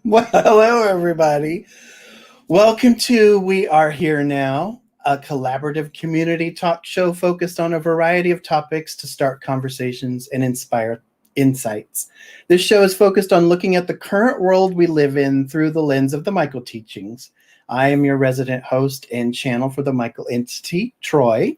Well, hello, everybody. Welcome to We Are Here Now, a collaborative community talk show focused on a variety of topics to start conversations and inspire insights. This show is focused on looking at the current world we live in through the lens of the Michael teachings. I am your resident host and channel for the Michael entity, Troy.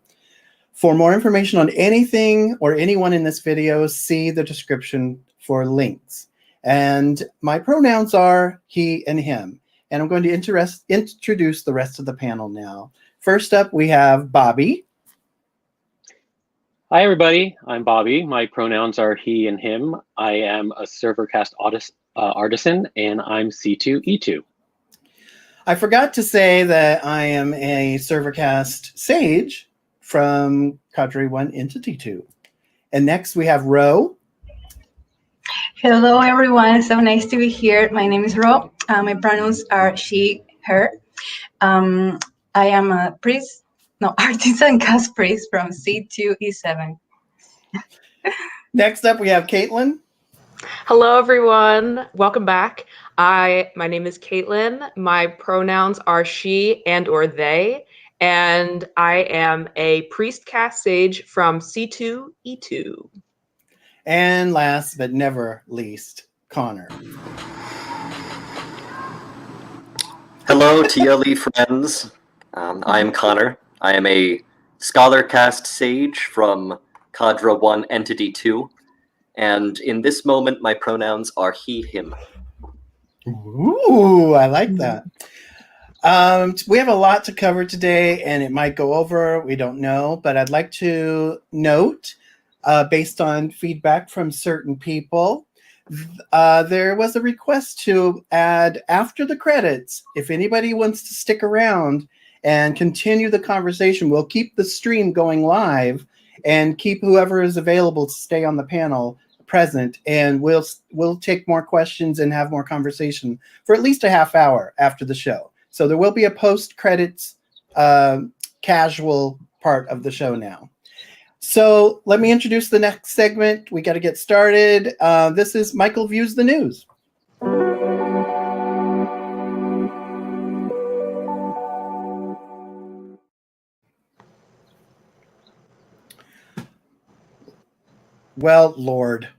For more information on anything or anyone in this video, see the description for links. And my pronouns are he and him. And I'm going to introduce the rest of the panel now. First up, we have Bobby. Hi, everybody. I'm Bobby. My pronouns are he and him. I am a servercast artisan, and I'm C2E2. I forgot to say that I am a servercast sage from Cadre 1 Entity 2. And next, we have Ro. Hello, everyone. So nice to be here. My name is Ro. My pronouns are she, her. I am a artisan cast priest from C2E7. Next up, we have Caitlin. Hello, everyone. Welcome back. My name is Caitlin. My pronouns are she and or they, and I am a priest cast sage from C2E2. And last but never least, Connor. Hello, TLE friends. I'm Connor. I am a scholar cast sage from Cadre 1 Entity 2. And in this moment, my pronouns are he, him. Ooh, I like that. We have a lot to cover today, and it might go over. We don't know. But I'd like to note, based on feedback from certain people, there was a request to add after the credits. If anybody wants to stick around and continue the conversation, we'll keep the stream going live and keep whoever is available to stay on the panel present, and we'll take more questions and have more conversation for at least a half hour after the show. So there will be a post-credits casual part of the show now. So let me introduce the next segment. We got to get started. This is Michael Views the News. Well, Lord.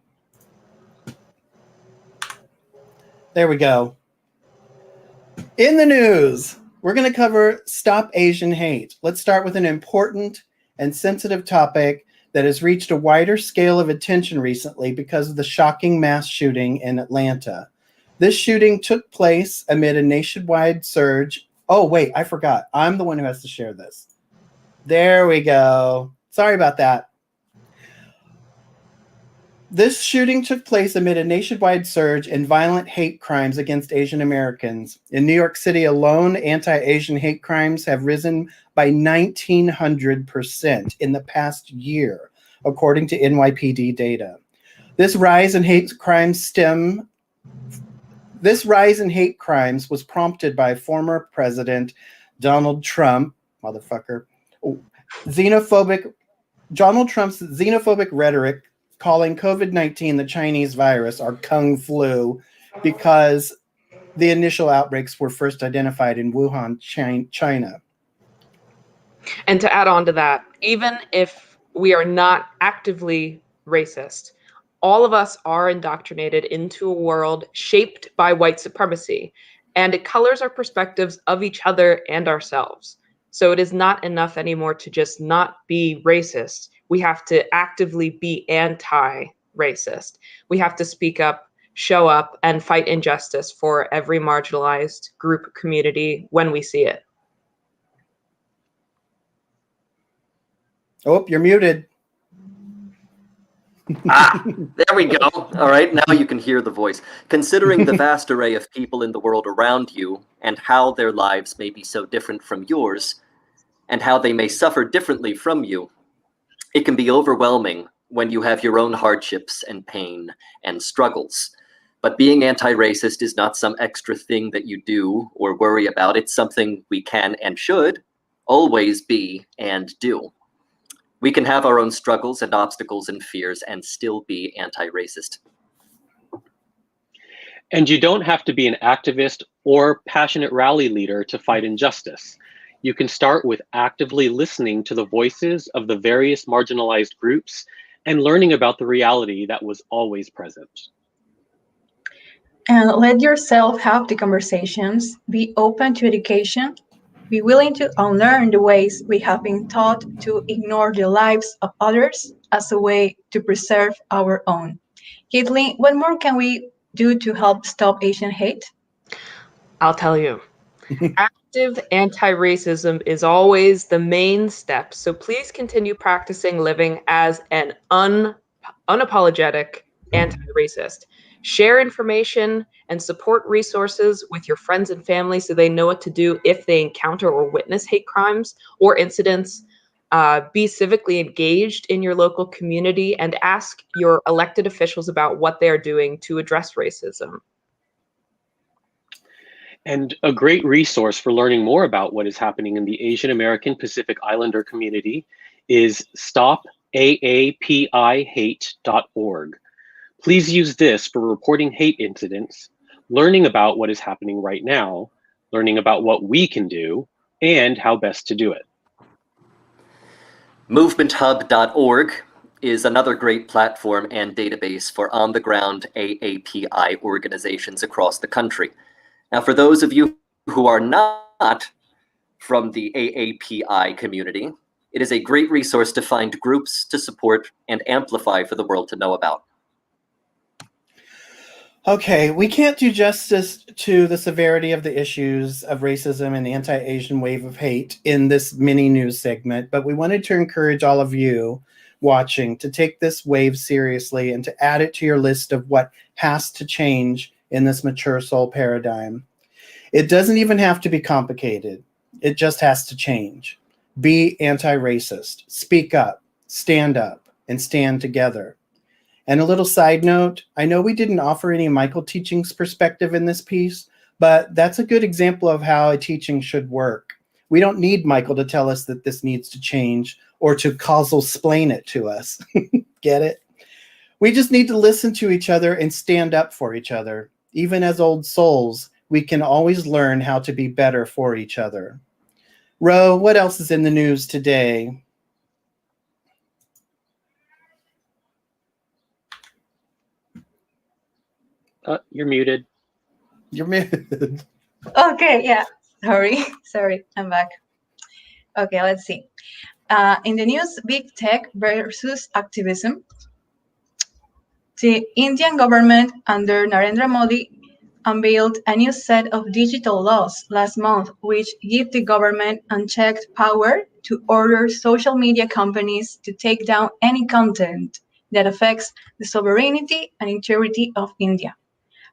There we go. In the news, we're going to cover Stop Asian Hate. Let's start with an important and sensitive topic that has reached a wider scale of attention recently because of the shocking mass shooting in Atlanta. This shooting took place amid a nationwide surge. Oh, wait, I forgot. I'm the one who has to share this. There we go. Sorry about that. This shooting took place amid a nationwide surge in violent hate crimes against Asian Americans. In New York City alone, anti-Asian hate crimes have risen by 1,900% in the past year, according to NYPD data. This rise in hate crimes was prompted by former President Donald Trump, Donald Trump's xenophobic rhetoric, calling COVID-19 the Chinese virus or Kung flu, because the initial outbreaks were first identified in Wuhan, China. And to add on to that, even if we are not actively racist, All of us are indoctrinated into a world shaped by white supremacy, and it colors our perspectives of each other and ourselves. So it is not enough anymore to just not be racist. We have to actively be anti-racist. We have to speak up, show up, and fight injustice for every marginalized group community when we see it. Oh, you're muted. There we go. All right, now you can hear the voice. Considering the vast array of people in the world around you and how their lives may be so different from yours and how they may suffer differently from you, it can be overwhelming when you have your own hardships and pain and struggles. But being anti-racist is not some extra thing that you do or worry about. It's something we can and should always be and do. We can have our own struggles and obstacles and fears and still be anti-racist. And you don't have to be an activist or passionate rally leader to fight injustice. You can start with actively listening to the voices of the various marginalized groups and learning about the reality that was always present. And let yourself have the conversations, be open to education, be willing to unlearn the ways we have been taught to ignore the lives of others as a way to preserve our own. Caitlin, what more can we do to help stop Asian hate? I'll tell you. Active anti-racism is always the main step, so please continue practicing living as an unapologetic anti-racist. Share information and support resources with your friends and family so they know what to do if they encounter or witness hate crimes or incidents. Be civically engaged in your local community and ask your elected officials about what they're doing to address racism. And a great resource for learning more about what is happening in the Asian American Pacific Islander community is stopaapihate.org. Please use this for reporting hate incidents, learning about what is happening right now, learning about what we can do, and how best to do it. MovementHub.org is another great platform and database for on-the-ground AAPI organizations across the country. Now, for those of you who are not from the AAPI community, it is a great resource to find groups to support and amplify for the world to know about. Okay, we can't do justice to the severity of the issues of racism and the anti-Asian wave of hate in this mini news segment, but we wanted to encourage all of you watching to take this wave seriously and to add it to your list of what has to change in this mature soul paradigm. It doesn't even have to be complicated. It just has to change. Be anti-racist. Speak up, and stand together. And a little side note, I know we didn't offer any Michael teaching's perspective in this piece, but that's a good example of how a teaching should work. We don't need Michael to tell us that this needs to change or to causal-splain it to us. Get it? We just need to listen to each other and stand up for each other. Even as old souls, we can always learn how to be better for each other. Ro, what else is in the news today? You're muted. You're muted. Okay, yeah. Sorry, I'm back. Okay, let's see. In the news, big tech versus activism. The Indian government under Narendra Modi unveiled a new set of digital laws last month, which give the government unchecked power to order social media companies to take down any content that affects the sovereignty and integrity of India,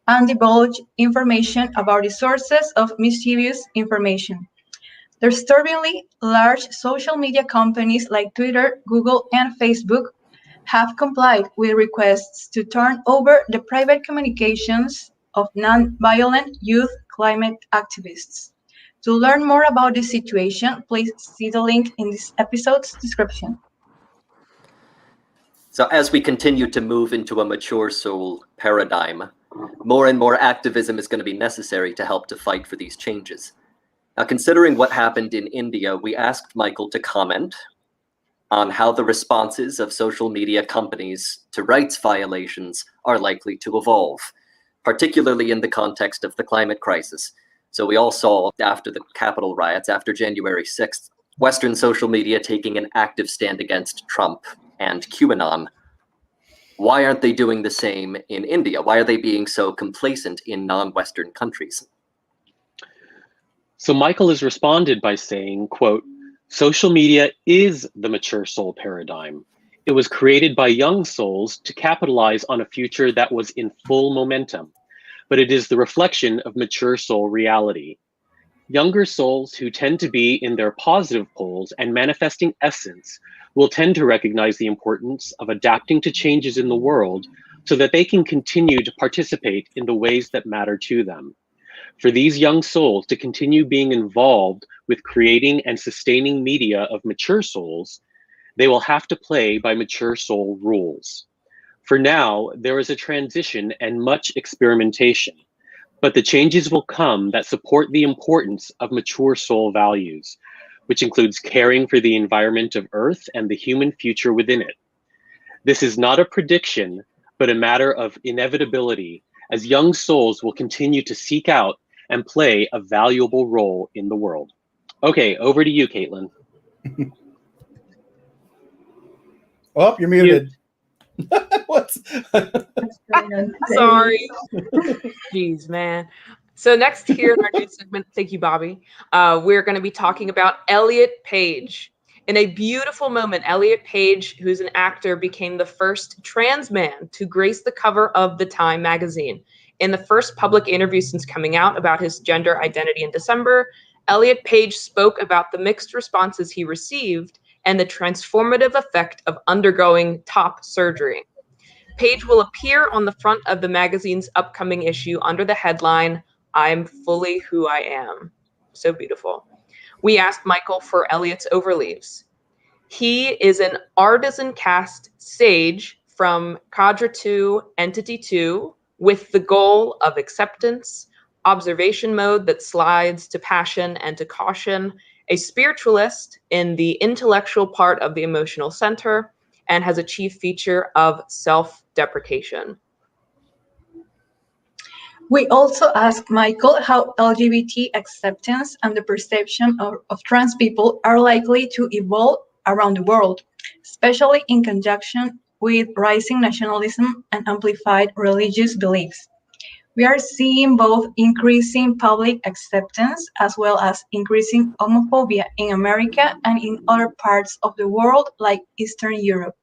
and divulge information about the sources of mischievous information. Disturbingly, large social media companies like Twitter, Google, and Facebook have complied with requests to turn over the private communications of non-violent youth climate activists. To learn more about this situation, please see the link in this episode's description. So as we continue to move into a mature soul paradigm, more and more activism is going to be necessary to help to fight for these changes. Now, considering what happened in India, we asked Michael to comment on how the responses of social media companies to rights violations are likely to evolve, particularly in the context of the climate crisis. So we all saw after the Capitol riots, after January 6th, Western social media taking an active stand against Trump and QAnon. Why aren't they doing the same in India? Why are they being so complacent in non-Western countries? So Michael has responded by saying, quote, social media is the mature soul paradigm. It was created by young souls to capitalize on a future that was in full momentum, but it is the reflection of mature soul reality. Younger souls who tend to be in their positive poles and manifesting essence will tend to recognize the importance of adapting to changes in the world so that they can continue to participate in the ways that matter to them. For these young souls to continue being involved with creating and sustaining media of mature souls, they will have to play by mature soul rules. For now, there is a transition and much experimentation, but the changes will come that support the importance of mature soul values, which includes caring for the environment of Earth and the human future within it. This is not a prediction, but a matter of inevitability, as young souls will continue to seek out and play a valuable role in the world. Okay, over to you, Caitlin. Oh, you're muted. What's Sorry. Jeez, man. So next here in our new segment, thank you, Bobby, we're going to be talking about Elliot Page. In a beautiful moment, Elliot Page, who's an actor, became the first trans man to grace the cover of the Time magazine. In the first public interview since coming out about his gender identity in December, Elliot Page spoke about the mixed responses he received and the transformative effect of undergoing top surgery. Page will appear on the front of the magazine's upcoming issue under the headline, "I'm fully who I am." So beautiful. We asked Michael for Elliot's overleaves. He is an artisan cast sage from Cadre 2, Entity 2, with the goal of acceptance, observation mode that slides to passion and to caution, a spiritualist in the intellectual part of the emotional center, and has a chief feature of self-deprecation. We also asked Michael how LGBT acceptance and the perception of trans people are likely to evolve around the world, especially in conjunction with rising nationalism and amplified religious beliefs. We are seeing both increasing public acceptance as well as increasing homophobia in America and in other parts of the world like Eastern Europe.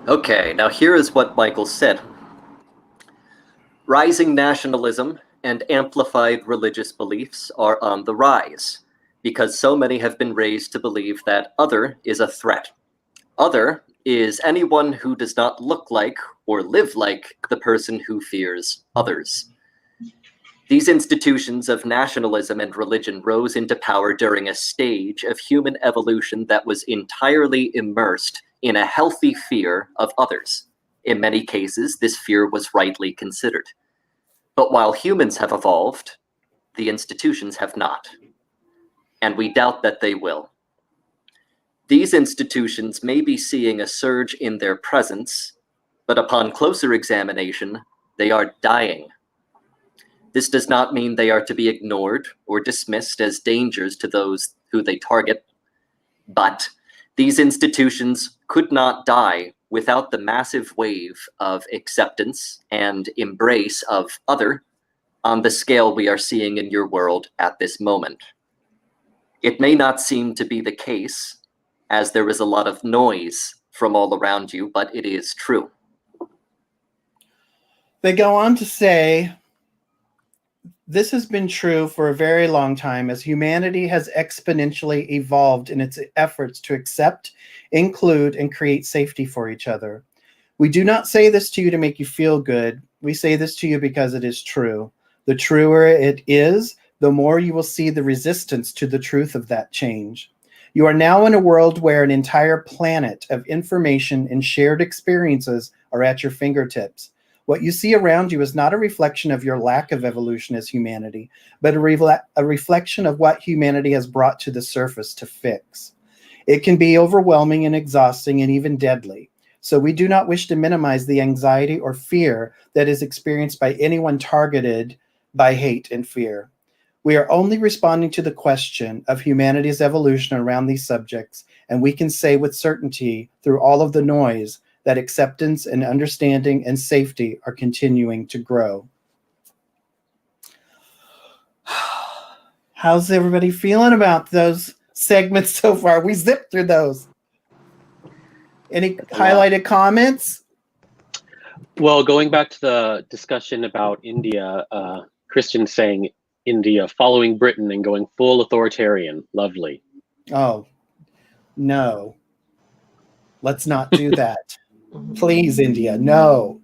Okay, now here is what Michael said. Rising nationalism and amplified religious beliefs are on the rise because so many have been raised to believe that other is a threat. Other is anyone who does not look like or live like the person who fears others. These institutions of nationalism and religion rose into power during a stage of human evolution that was entirely immersed in a healthy fear of others. In many cases, this fear was rightly considered. But while humans have evolved, the institutions have not. And we doubt that they will. These institutions may be seeing a surge in their presence, but upon closer examination, they are dying. This does not mean they are to be ignored or dismissed as dangers to those who they target, but these institutions could not die without the massive wave of acceptance and embrace of other on the scale we are seeing in your world at this moment. It may not seem to be the case, as there is a lot of noise from all around you, but it is true. They go on to say, this has been true for a very long time as humanity has exponentially evolved in its efforts to accept, include, and create safety for each other. We do not say this to you to make you feel good. We say this to you because it is true. The truer it is, the more you will see the resistance to the truth of that change. You are now in a world where an entire planet of information and shared experiences are at your fingertips. What you see around you is not a reflection of your lack of evolution as humanity, but a reflection of what humanity has brought to the surface to fix. It can be overwhelming and exhausting and even deadly. So we do not wish to minimize the anxiety or fear that is experienced by anyone targeted by hate and fear. We are only responding to the question of humanity's evolution around these subjects, and we can say with certainty through all of the noise that acceptance and understanding and safety are continuing to grow. How's everybody feeling about those segments so far? We zipped through those. Any highlighted comments? Well, going back to the discussion about India, Christian saying India following Britain and going full authoritarian. Lovely. Oh, no. Let's not do that. Please, India, no.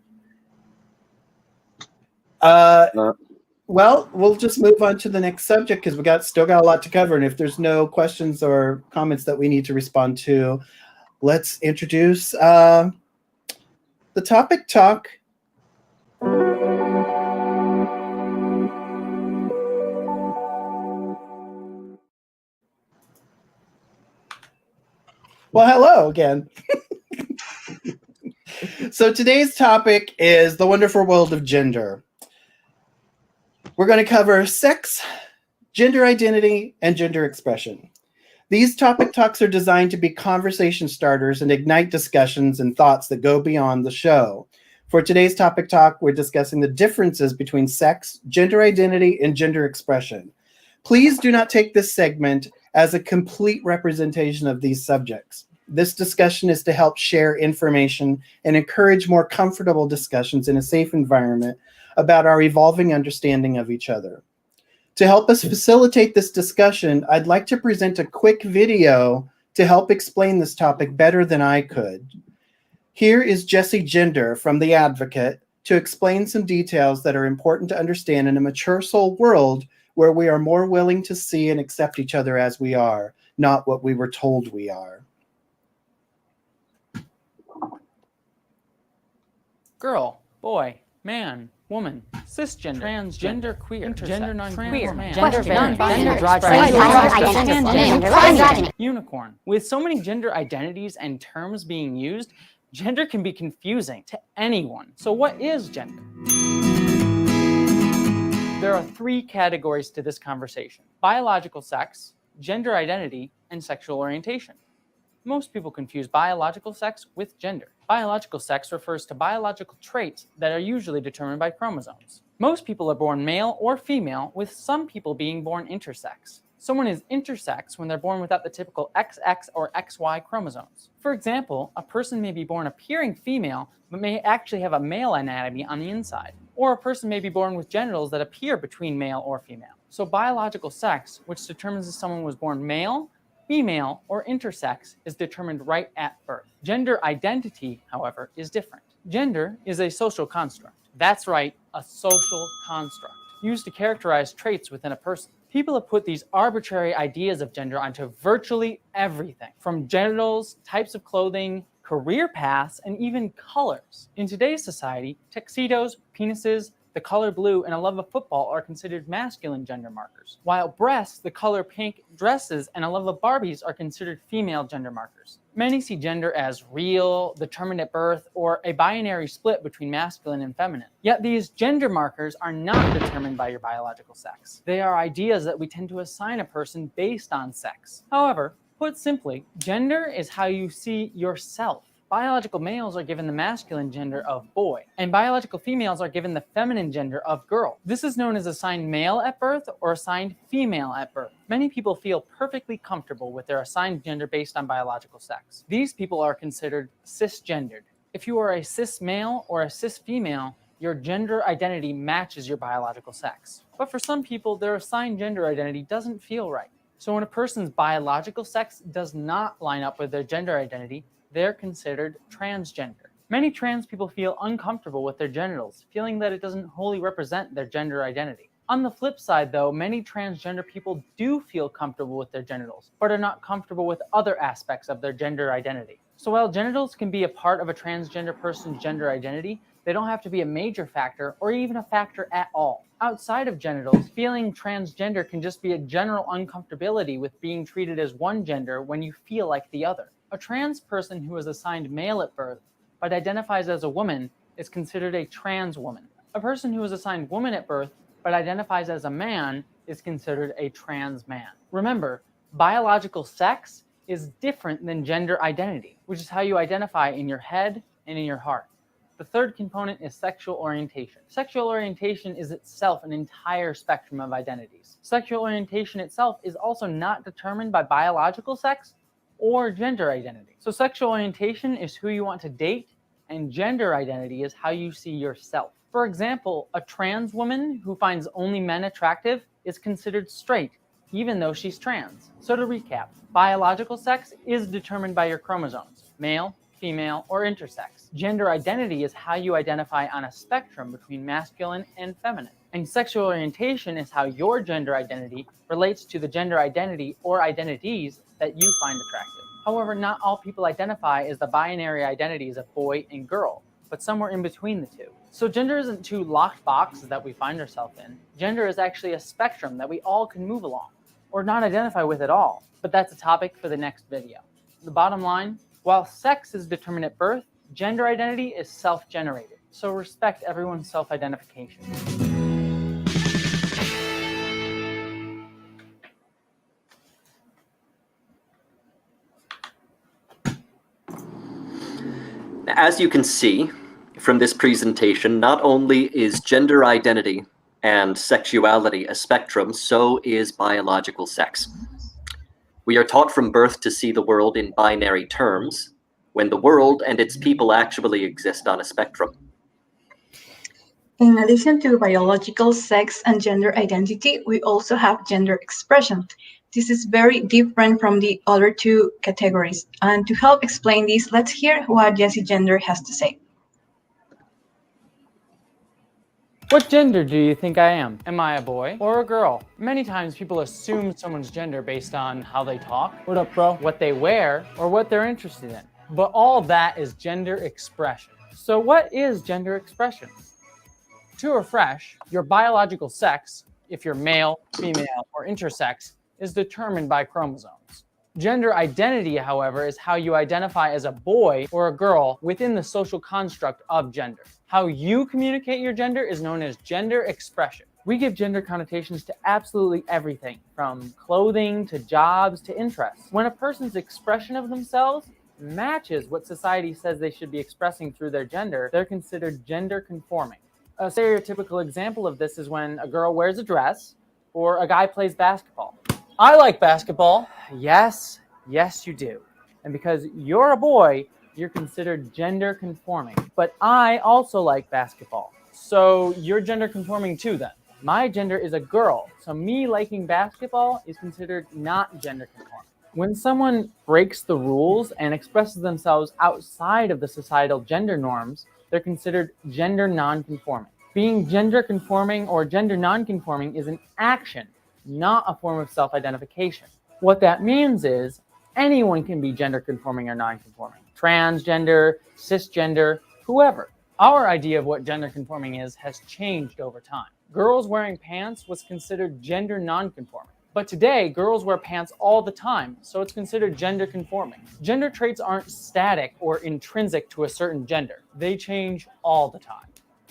Well, we'll just move on to the next subject because we still got a lot to cover. And if there's no questions or comments that we need to respond to, let's introduce the topic talk. Well, hello again. So today's topic is the wonderful world of gender. We're going to cover sex, gender identity, and gender expression. These topic talks are designed to be conversation starters and ignite discussions and thoughts that go beyond the show. For today's topic talk, we're discussing the differences between sex, gender identity, and gender expression. Please do not take this segment as a complete representation of these subjects. This discussion is to help share information and encourage more comfortable discussions in a safe environment about our evolving understanding of each other. To help us facilitate this discussion, I'd like to present a quick video to help explain this topic better than I could. Here is Jessie Gender from The Advocate to explain some details that are important to understand in a mature soul world where we are more willing to see and accept each other as we are, not what we were told we are. Girl, boy, man, woman, cisgender, transgender, queer, gender non-queer, gender unicorn. With so many gender identities and terms being used, gender can be confusing to anyone. So what is gender? There are three categories to this conversation: biological sex, gender identity, and sexual orientation. Most people confuse biological sex with gender. Biological sex refers to biological traits that are usually determined by chromosomes. Most people are born male or female, with some people being born intersex. Someone is intersex when they're born without the typical XX or XY chromosomes. For example, a person may be born appearing female, but may actually have a male anatomy on the inside. Or a person may be born with genitals that appear between male or female. So biological sex, which determines if someone was born male, female, or intersex, is determined right at birth. Gender identity, however, is different. Gender is a social construct. That's right, a social construct, used to characterize traits within a person. People have put these arbitrary ideas of gender onto virtually everything, from genitals, types of clothing, career paths, and even colors. In today's society, tuxedos, penises, the color blue, and a love of football are considered masculine gender markers, while breasts, the color pink, dresses, and a love of Barbies are considered female gender markers. Many see gender as real, determined at birth, or a binary split between masculine and feminine. Yet these gender markers are not determined by your biological sex. They are ideas that we tend to assign a person based on sex. However, put simply, gender is how you see yourself. Biological males are given the masculine gender of boy, and biological females are given the feminine gender of girl. This is known as assigned male at birth or assigned female at birth. Many people feel perfectly comfortable with their assigned gender based on biological sex. These people are considered cisgendered. If you are a cis male or a cis female, your gender identity matches your biological sex. But for some people, their assigned gender identity doesn't feel right. So when a person's biological sex does not line up with their gender identity, they're considered transgender. Many trans people feel uncomfortable with their genitals, feeling that it doesn't wholly represent their gender identity. On the flip side, though, many transgender people do feel comfortable with their genitals, but are not comfortable with other aspects of their gender identity. So while genitals can be a part of a transgender person's gender identity, They don't have to be a major factor or even a factor at all. Outside of genitals, feeling transgender can just be a general uncomfortability with being treated as one gender when you feel like the other. A trans person who is assigned male at birth but identifies as a woman is considered a trans woman. A person who is assigned woman at birth but identifies as a man is considered a trans man. Remember, biological sex is different than gender identity, which is how you identify in your head and in your heart. The third component is sexual orientation. Sexual orientation is itself an entire spectrum of identities. Sexual orientation itself is also not determined by biological sex or gender identity. So sexual orientation is who you want to date, and gender identity is how you see yourself. For example, a trans woman who finds only men attractive is considered straight, even though she's trans. So to recap, biological sex is determined by your chromosomes, male, female, or intersex. Gender identity is how you identify on a spectrum between masculine and feminine. And sexual orientation is how your gender identity relates to the gender identity or identities that you find attractive. However, not all people identify as the binary identities of boy and girl, but somewhere in between the two. So gender isn't two locked boxes that we find ourselves in. Gender is actually a spectrum that we all can move along, or not identify with at all. But that's a topic for the next video. The bottom line, while sex is determined at birth, gender identity is self-generated. So respect everyone's self-identification. As you can see from this presentation, not only is gender identity and sexuality a spectrum, so is biological sex. We are taught from birth to see the world in binary terms, when the world and its people actually exist on a spectrum. In addition to biological sex and gender identity, we also have gender expression. This is very different from the other two categories. And to help explain this, let's hear what Jessie Gender has to say. What gender do you think I am? Am I a boy or a girl? Many times people assume someone's gender based on how they talk, what up bro, what they wear, or what they're interested in. But all that is gender expression. So what is gender expression? To refresh, your biological sex, if you're male, female, or intersex, is determined by chromosomes. Gender identity, however, is how you identify as a boy or a girl within the social construct of gender. How you communicate your gender is known as gender expression. We give gender connotations to absolutely everything, from clothing to jobs to interests. When a person's expression of themselves matches what society says they should be expressing through their gender, they're considered gender conforming. A stereotypical example of this is when a girl wears a dress or a guy plays basketball. I like basketball. Yes, you do. And because you're a boy, you're considered gender conforming. But I also like basketball. So you're gender conforming too then. My gender is a girl, so me liking basketball is considered not gender conforming. When someone breaks the rules and expresses themselves outside of the societal gender norms, they're considered gender non-conforming. Being gender conforming or gender non-conforming is an action, not a form of self-identification. What that means is anyone can be gender conforming or non-conforming. Transgender, cisgender, whoever. Our idea of what gender conforming is has changed over time. Girls wearing pants was considered gender non-conforming. But today, girls wear pants all the time, so it's considered gender conforming. Gender traits aren't static or intrinsic to a certain gender. They change all the time.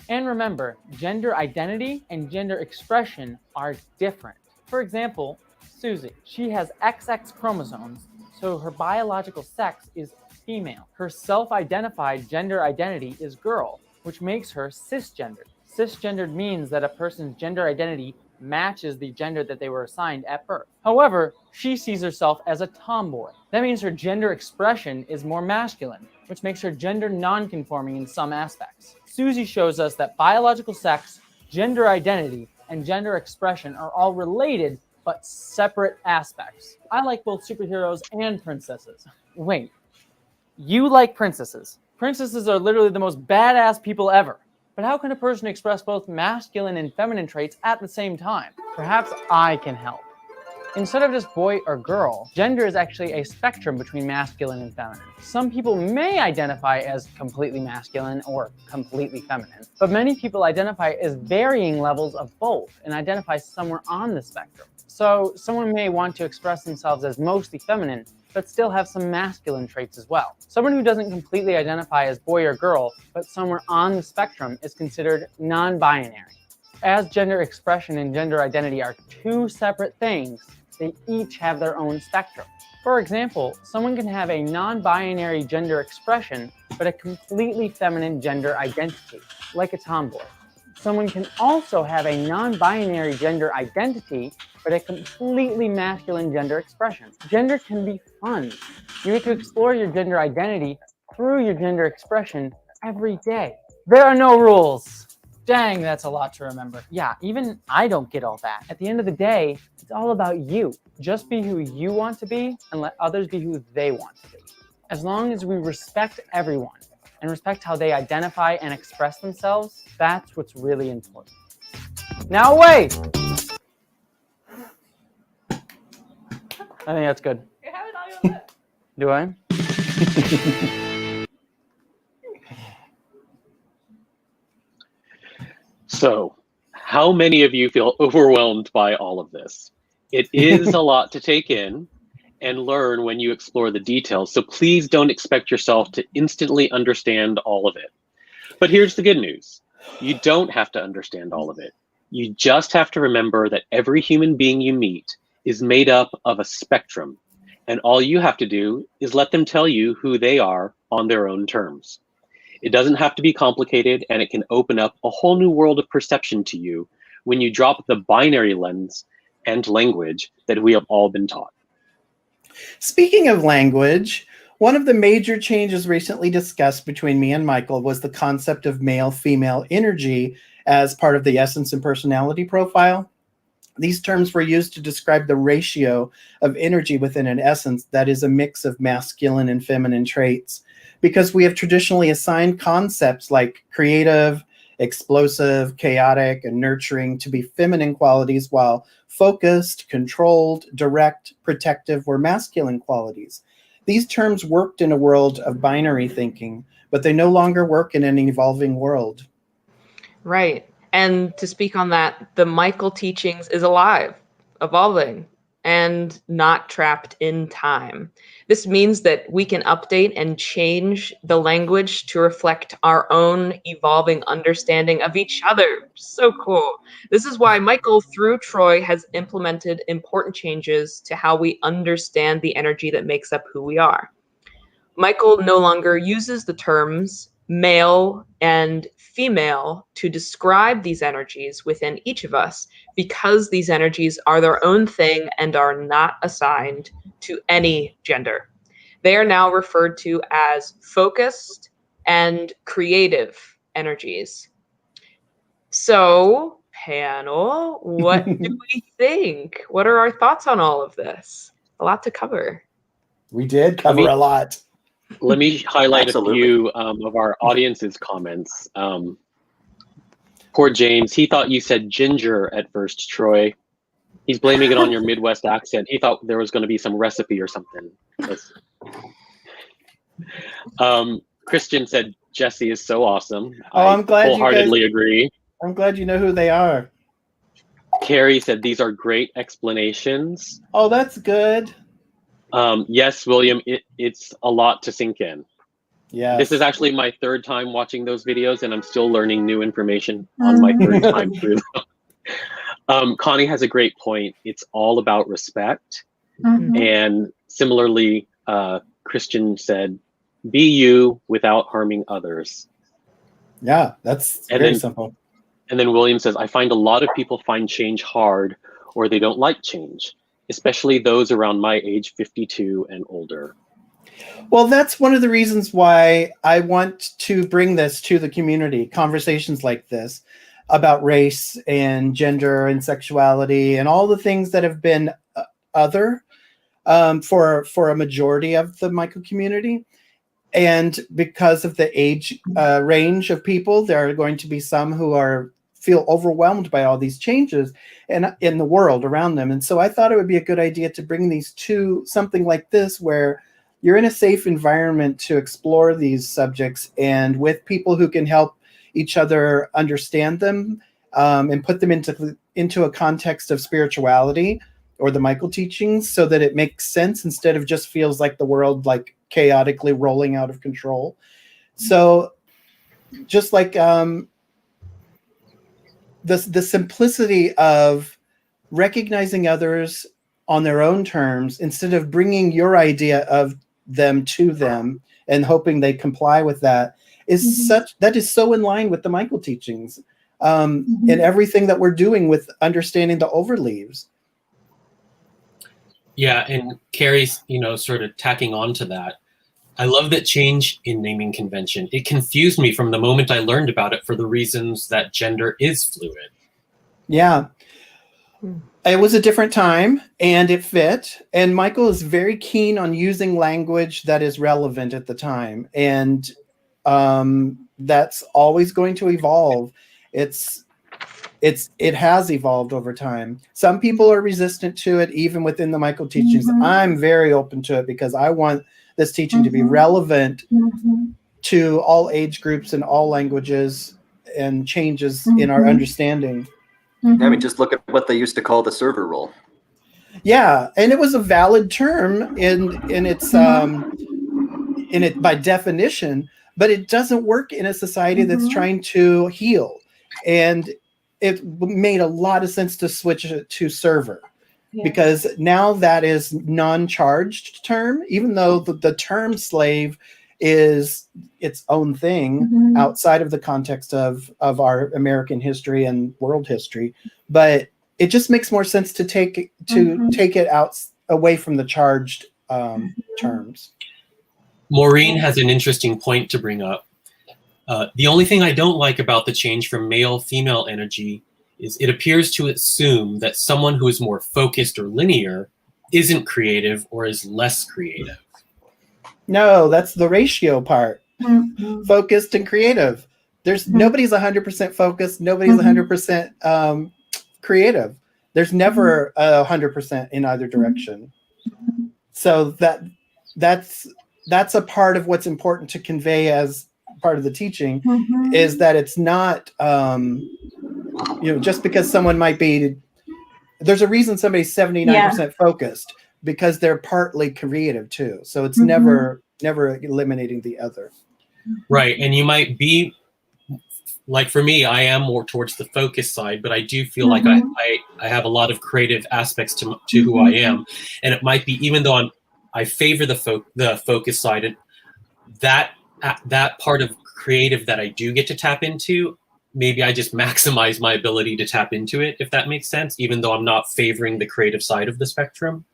And remember, gender identity and gender expression are different. For example, Susie, she has XX chromosomes, so her biological sex is female. Her self-identified gender identity is girl, which makes her cisgendered. Cisgendered means that a person's gender identity matches the gender that they were assigned at birth. However, she sees herself as a tomboy. That means her gender expression is more masculine, which makes her gender non-conforming in some aspects. Susie shows us that biological sex, gender identity, and gender expression are all related but separate aspects. I like both superheroes and princesses. Wait, you like princesses? Princesses are literally the most badass people ever. But how can a person express both masculine and feminine traits at the same time? Perhaps I can help. Instead of just boy or girl, gender is actually a spectrum between masculine and feminine. Some people may identify as completely masculine or completely feminine, but many people identify as varying levels of both and identify somewhere on the spectrum. So someone may want to express themselves as mostly feminine, but still have some masculine traits as well. Someone who doesn't completely identify as boy or girl, but somewhere on the spectrum is considered non-binary. As gender expression and gender identity are two separate things, they each have their own spectrum. For example, someone can have a non-binary gender expression, but a completely feminine gender identity, like a tomboy. Someone can also have a non-binary gender identity, but a completely masculine gender expression. Gender can be fun. You get to explore your gender identity through your gender expression every day. There are no rules. Dang, that's a lot to remember. Yeah, even I don't get all that. At the end of the day, it's all about you. Just be who you want to be and let others be who they want to be. As long as we respect everyone and respect how they identify and express themselves, that's what's really important. Now wait! I think that's good. Do I? So, how many of you feel overwhelmed by all of this? It is a lot to take in and learn when you explore the details, so please don't expect yourself to instantly understand all of it. But here's the good news. You don't have to understand all of it. You just have to remember that every human being you meet is made up of a spectrum, and all you have to do is let them tell you who they are on their own terms. It doesn't have to be complicated, and it can open up a whole new world of perception to you when you drop the binary lens and language that we have all been taught. Speaking of language, one of the major changes recently discussed between me and Michael was the concept of male-female energy as part of the essence and personality profile. These terms were used to describe the ratio of energy within an essence that is a mix of masculine and feminine traits, because we have traditionally assigned concepts like creative, explosive, chaotic, and nurturing to be feminine qualities, while focused, controlled, direct, protective were masculine qualities. These terms worked in a world of binary thinking, but they no longer work in an evolving world. Right. And to speak on that, the Michael teachings is alive, evolving, and not trapped in time. This means that we can update and change the language to reflect our own evolving understanding of each other. So cool. This is why Michael, through Troy, has implemented important changes to how we understand the energy that makes up who we are. Michael no longer uses the terms male and female to describe these energies within each of us, because these energies are their own thing and are not assigned to any gender. They are now referred to as focused and creative energies. So, panel, what do we think? What are our thoughts on all of this? A lot to cover. We did cover a lot. Let me highlight Absolutely. a few of our audience's comments. Poor James, he thought you said ginger at first, Troy. He's blaming it on your Midwest accent. He thought there was going to be some recipe or something. Christian said Jessie is so awesome. Oh, I'm glad you wholeheartedly agree. I'm glad you know who they are. Carrie said these are great explanations. Oh, that's good. Yes, William, it's a lot to sink in. Yeah. This is actually my third time watching those videos, and I'm still learning new information on my third time through them. Connie has a great point. It's all about respect. Mhm. And similarly, Christian said, be you without harming others. Yeah, that's And very then- simple. And then William says, I find a lot of people find change hard, or they don't like change, especially those around my age, 52 and older. Well, that's one of the reasons why I want to bring this to the community, conversations like this about race and gender and sexuality and all the things that have been other for a majority of the Michael community. And because of the age range of people, there are going to be some who are feel overwhelmed by all these changes and in the world around them. And so I thought it would be a good idea to bring these to something like this, where you're in a safe environment to explore these subjects and with people who can help each other understand them, and put them into a context of spirituality or the Michael teachings, so that it makes sense instead of just feels like the world like chaotically rolling out of control. So just like the simplicity of recognizing others on their own terms instead of bringing your idea of them to them and hoping they comply with that is that is so in line with the Michael teachings, and everything that we're doing with understanding the overleaves. Yeah, and Carrie's, sort of tacking on to that. I love that change in naming convention. It confused me from the moment I learned about it for the reasons that gender is fluid. Yeah. It was a different time and it fit. And Michael is very keen on using language that is relevant at the time. And that's always going to evolve. It has evolved over time. Some people are resistant to it, even within the Michael teachings. I'm very open to it because I want this teaching to be relevant to all age groups and all languages and changes in our understanding. I mean, just look at what they used to call the server role. Yeah, and it was a valid term in its in it by definition, but it doesn't work in a society that's trying to heal. And it made a lot of sense to switch it to server. Yeah. Because now that is non-charged term, even though the term slave is its own thing outside of the context of our American history and world history. But it just makes more sense to take it out away from the charged terms. Maureen has an interesting point to bring up. The only thing I don't like about the change from male-female energy is it appears to assume that someone who is more focused or linear isn't creative or is less creative. No, that's the ratio part. Focused and creative. There's nobody's 100% focused. Nobody's 100% creative. There's never 100% in either direction. So that's a part of what's important to convey as part of the teaching is that it's not just because someone might be, there's a reason somebody's 79% focused, because they're partly creative too. So it's never eliminating the other. Right. And you might be like, for me, I am more towards the focus side, but I do feel like I have a lot of creative aspects to who I am. And it might be, even though I favor the focus side, and that part of creative that I do get to tap into, maybe I just maximize my ability to tap into it, if that makes sense, even though I'm not favoring the creative side of the spectrum.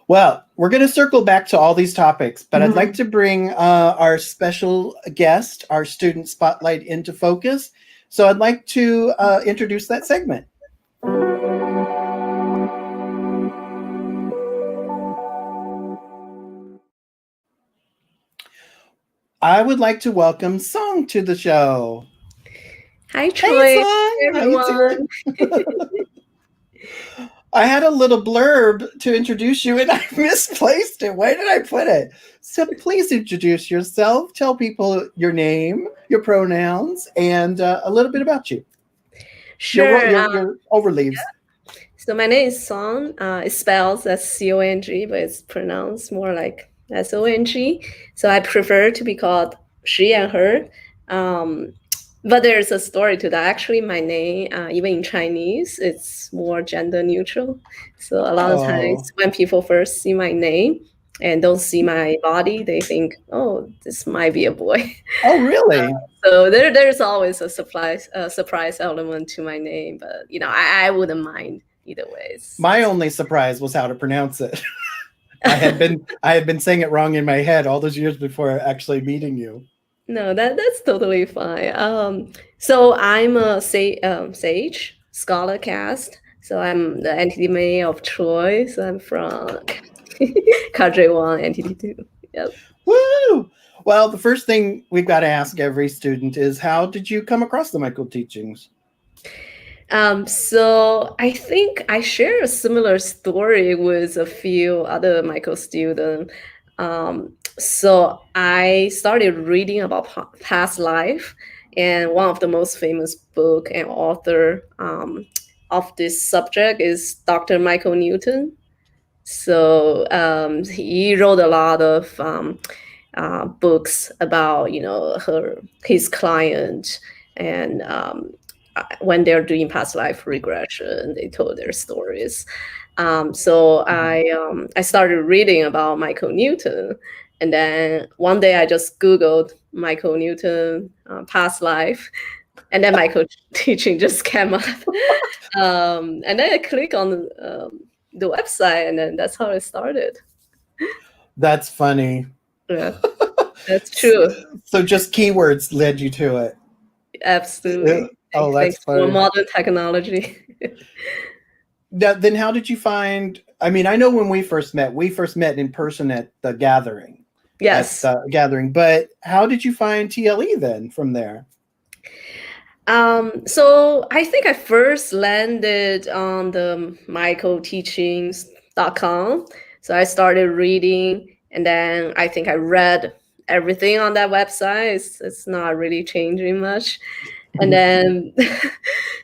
Well, we're going to circle back to all these topics, but I'd like to bring our special guest, our student spotlight, into focus. So I'd like to introduce that segment. I would like to welcome Song to the show. Hi, Troy. Hey, Song. Everyone. I had a little blurb to introduce you and I misplaced it. Where did I put it? So please introduce yourself. Tell people your name, your pronouns, and a little bit about you. Sure. Your overleaves. Yeah. So my name is Song. It spells as CONG, but it's pronounced more like SONG. So I prefer to be called she and her. But there's a story to that. Actually, my name, even in Chinese, it's more gender neutral. So a lot of times when people first see my name and don't see my body, they think, oh, this might be a boy. Oh, really? So there's always a surprise element to my name. But, I wouldn't mind either ways. My only surprise was how to pronounce it. I had been saying it wrong in my head all those years before actually meeting you. No, that's totally fine. So I'm a sage scholar cast. So I'm the entity main of Troy. So I'm from Cadre 1, entity 2. Yep. Woo! Well, the first thing we've got to ask every student is, how did you come across the Michael teachings? So I think I share a similar story with a few other Michael students. So I started reading about past life, and one of the most famous book and author of this subject is Dr. Michael Newton. So he wrote a lot of books about his client, and when they're doing past life regression, they told their stories. So I started reading about Michael Newton, and then one day I just Googled Michael Newton past life, and then Michael teaching just came up. And then I click on the website, and then that's how it started. That's funny. Yeah, that's true. So just keywords led you to it. Absolutely. Oh, that's Thanks for funny. modern technology. Now, then how did you find, I mean, I know when we first met in person at the gathering. Yes. At the gathering, but how did you find TLE then from there? So I think I first landed on the michaelteachings.com. So I started reading, and then I think I read everything on that website. It's not really changing much. And then,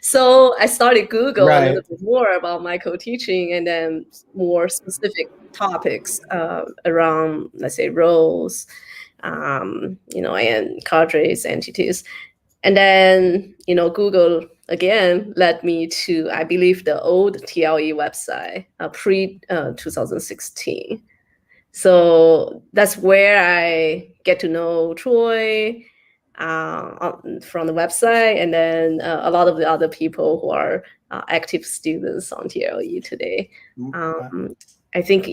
so I started Google a little bit more about Michael teaching, and then more specific topics around, let's say, roles, and Cadre's entities. And then, Google again led me to, I believe, the old TLE website, pre-2016. So that's where I get to know Troy from the website, and then a lot of the other people who are active students on TLE today. I think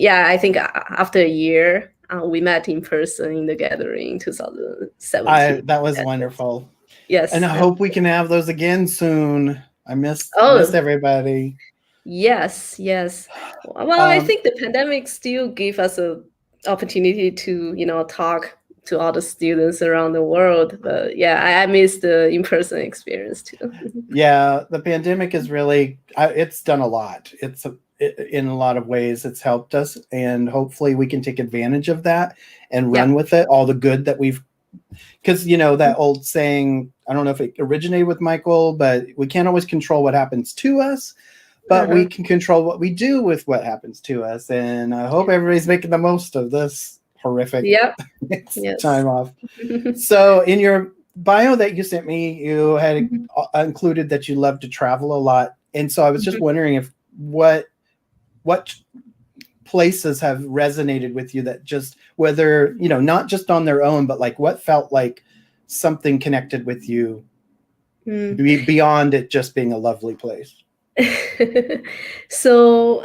after a year, we met in person in the gathering in 2017. That was wonderful. Yes. And I hope we can have those again soon. I missed everybody. Yes. Well, I think the pandemic still gave us an opportunity to, talk to all the students around the world. But yeah, I miss the in-person experience too. Yeah, the pandemic is really, it's done a lot. In a lot of ways, it's helped us, and hopefully we can take advantage of that and run with it. All the good that we've, because that old saying, I don't know if it originated with Michael, but we can't always control what happens to us, but we can control what we do with what happens to us. And I hope everybody's making the most of this horrific time off. So in your bio that you sent me, you had included that you love to travel a lot. And so I was just wondering if what places have resonated with you, that just, whether, not just on their own, but like what felt like something connected with you beyond it just being a lovely place. So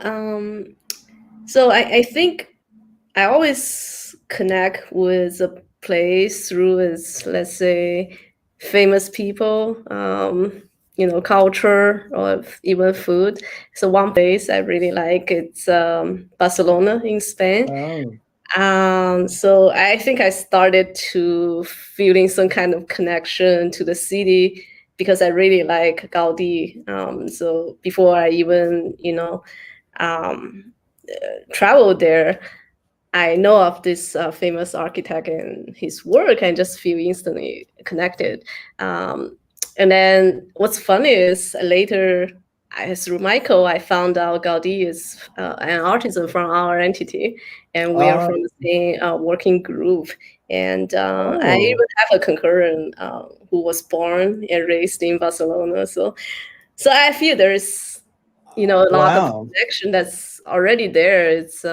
I think I always connect with a place through its, let's say, famous people, culture, or even food. So one place I really like, it's Barcelona in Spain. So I think I started to feeling some kind of connection to the city because I really like Gaudi. So before I even, traveled there, I know of this famous architect and his work, and just feel instantly connected. And then what's funny is later, through Michael, I found out Gaudi is an artisan from our entity, and we are from the same working group. And I even have a concurrent who was born and raised in Barcelona. So I feel there is, a lot of connection that's already there. It's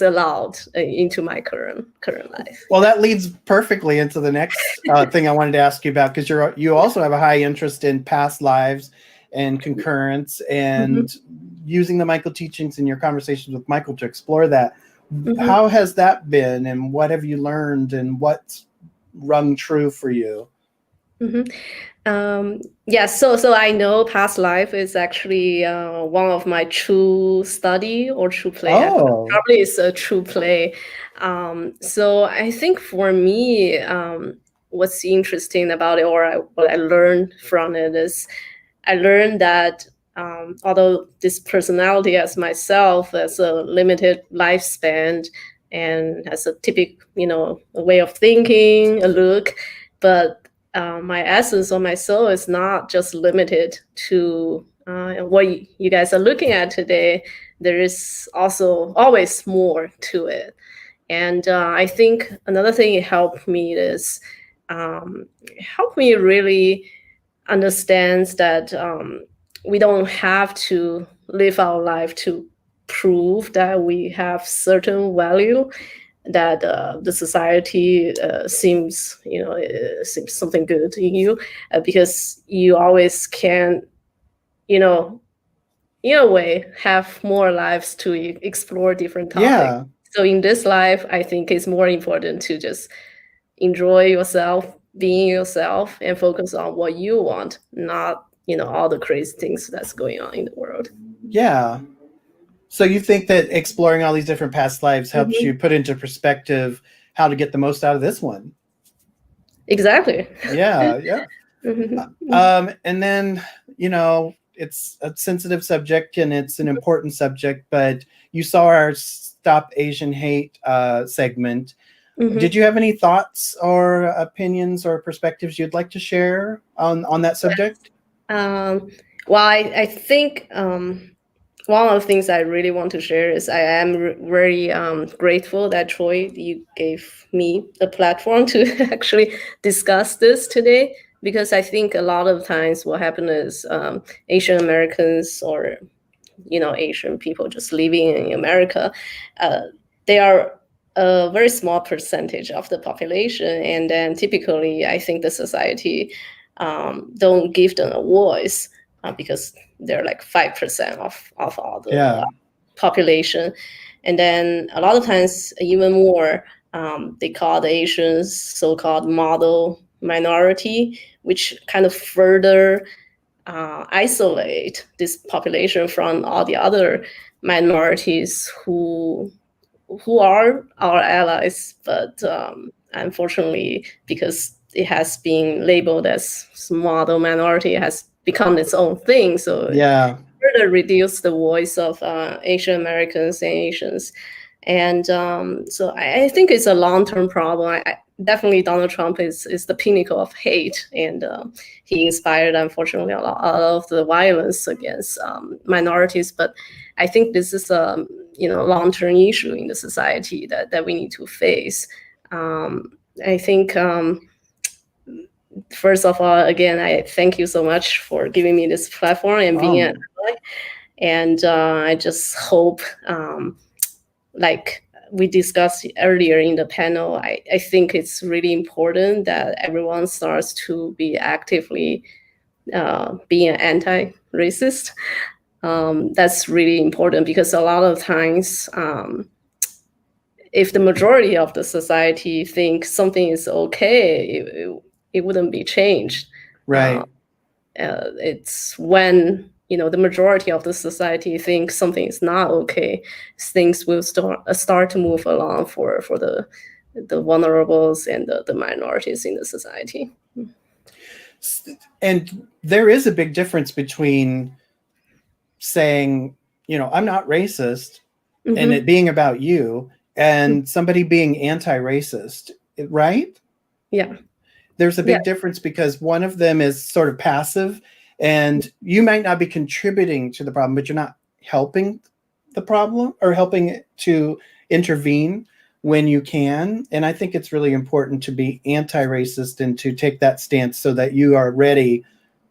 allowed into my current life. Well, that leads perfectly into the next thing I wanted to ask you about, because you also have a high interest in past lives and concurrence, and using the Michael teachings in your conversations with Michael to explore that. How has that been, and what have you learned, and what's rung true for you? Yeah, so I know past life is actually one of my true study or true play. Oh, Probably it's a true play. So I think for me, what's interesting about it, or what I learned from it, is I learned that although this personality as myself has a limited lifespan and has a typical, a way of thinking, a look, but my essence or my soul is not just limited to what you guys are looking at today. There is also always more to it. And I think another thing it helped me is help me really understands that we don't have to live our life to prove that we have certain value, that the society seems something good in you, because you always can, in a way, have more lives to explore different topics. yeah. So in this life, I think it's more important to just enjoy yourself, being yourself, and focus on what you want, not all the crazy things that's going on in the world. Yeah. So you think that exploring all these different past lives helps Mhm. you put into perspective how to get the most out of this one? Exactly. Yeah, yeah. Mhm. And then, it's a sensitive subject and it's an important subject, but you saw our Stop Asian Hate segment. Mhm. Did you have any thoughts or opinions or perspectives you'd like to share on that subject? Well, I think one of the things I really want to share is I am very grateful that Troy, you gave me a platform to actually discuss this today, because I think a lot of times what happens is Asian Americans, or Asian people just living in America, they are a very small percentage of the population, and then typically I think the society don't give them a voice because they're like 5% of all the Yeah. population. And then a lot of times, even more, they call the Asians so-called model minority, which kind of further isolate this population from all the other minorities who are our allies, but unfortunately, because it has been labeled as model minority, it has become its own thing. So Yeah. further reduce the voice of Asian Americans and Asians. And so I think it's a long-term problem. Definitely Donald Trump is the pinnacle of hate, and he inspired, unfortunately, a lot of the violence against minorities. But I think this is a long-term issue in the society that we need to face. I think first of all, again, I thank you so much for giving me this platform and being an ally. And I just hope, like we discussed earlier in the panel, I think it's really important that everyone starts to be actively being anti-racist. That's really important, because a lot of times, if the majority of the society thinks something is okay, it wouldn't be changed. Right. It's when the majority of the society thinks something is not okay, things will start to move along for the vulnerables and the minorities in the society. And there is a big difference between saying, I'm not racist, and it being about you, and somebody being anti-racist, right? Yeah. There's a big difference, because one of them is sort of passive, and you might not be contributing to the problem, but you're not helping the problem or helping to intervene when you can. And I think it's really important to be anti-racist and to take that stance so that you are ready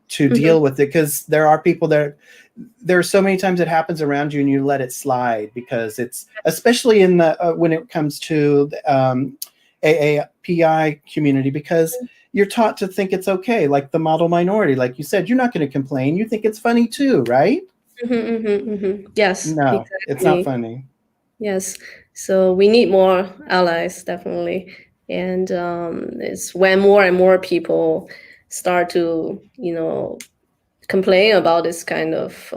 to deal with it, because there are people there are so many times it happens around you and you let it slide, because it's, especially in the when it comes to AAPI community, because you're taught to think it's okay, like the model minority, like you said, you're not going to complain, you think it's funny too, right? Yes. No, exactly. It's not funny. Yes. So we need more allies, definitely. And it's when more and more people start to, complain about this kind of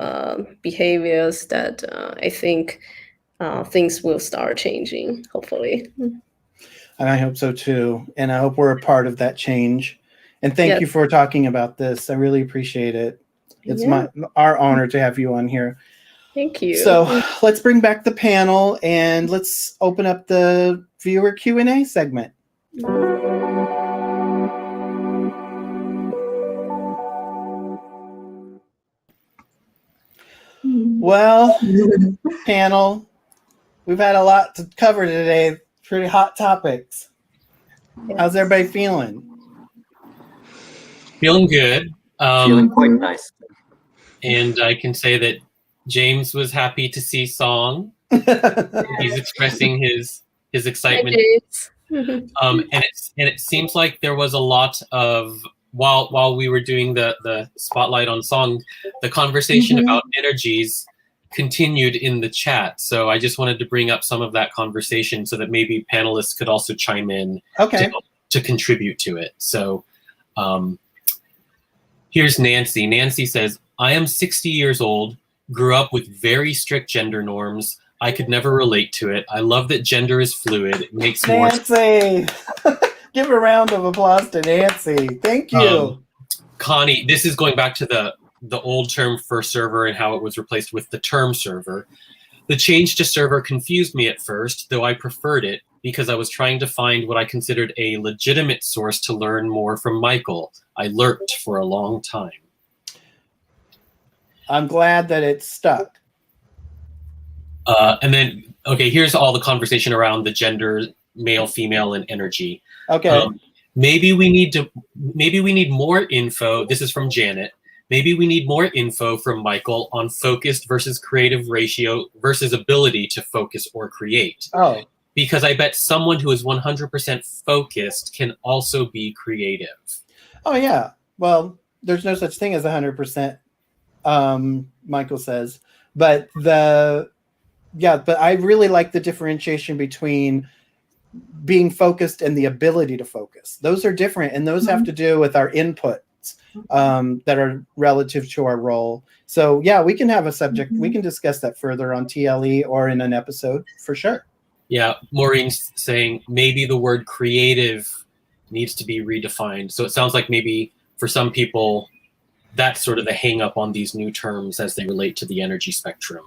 behaviors, that I think things will start changing, hopefully. And I hope so too. And I hope we're a part of that change. And thank Yes. you for talking about this. I really appreciate it. It's Yeah. our honor to have you on here. Thank you. So let's bring back the panel and let's open up the viewer Q&A segment. Well, panel, we've had a lot to cover today. Pretty hot topics. How's everybody feeling? Feeling good. Feeling quite nice. And I can say that James was happy to see Song. He's expressing his excitement. And it seems like there was a lot of, while we were doing the spotlight on Song, the conversation about energies continued in the chat. So I just wanted to bring up some of that conversation so that maybe panelists could also chime in to contribute to it. So here's Nancy. Nancy says, I am 60 years old, grew up with very strict gender norms. I could never relate to it. I love that gender is fluid. It makes more Nancy! Give a round of applause to Nancy. Thank you. Connie, this is going back to the old term for server and how it was replaced with the term server. The change to server confused me at first, though I preferred it because I was trying to find what I considered a legitimate source to learn more from Michael. I lurked for a long time. I'm glad that it stuck. And then, okay, here's all the conversation around the gender, male, female, and energy. Okay. Maybe we need more info. This is from Janet. Maybe we need more info from Michael on focused versus creative ratio versus ability to focus or create. Oh. Because I bet someone who is 100% focused can also be creative. Oh, yeah. Well, there's no such thing as 100%, Michael says. But but I really like the differentiation between being focused and the ability to focus. Those are different, and those have to do with our inputs that are relative to our role. So yeah, we can have a subject. We can discuss that further on TLE or in an episode for sure. Yeah, Maureen's saying maybe the word creative needs to be redefined. So it sounds like maybe for some people, that's sort of the hang up on these new terms as they relate to the energy spectrum.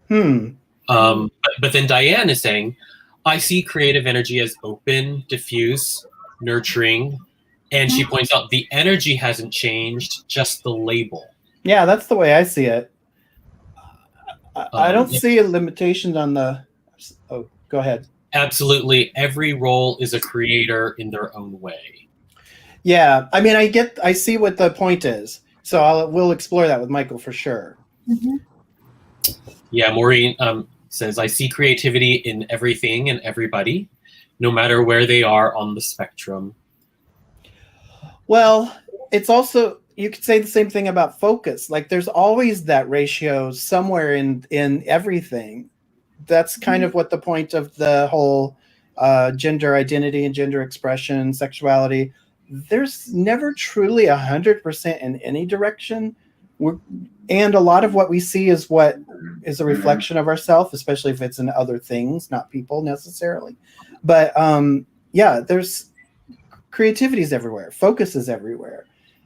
But then Diane is saying, I see creative energy as open, diffuse, nurturing, and she points out the energy hasn't changed, just the label. Yeah, that's the way I see it. I don't see a limitation on the... Oh, go ahead. Absolutely. Every role is a creator in their own way. Yeah, I mean, I see what the point is. So we'll explore that with Michael for sure. Yeah, Maureen says, I see creativity in everything and everybody, no matter where they are on the spectrum. Well, it's also, you could say the same thing about focus. Like there's always that ratio somewhere in everything. That's kind of what the point of the whole gender identity and gender expression, sexuality. There's never truly 100% in any direction. And a lot of what we see is what is a reflection of ourselves, especially if it's in other things, not people necessarily. But yeah, there's creativity is everywhere. Focus is everywhere.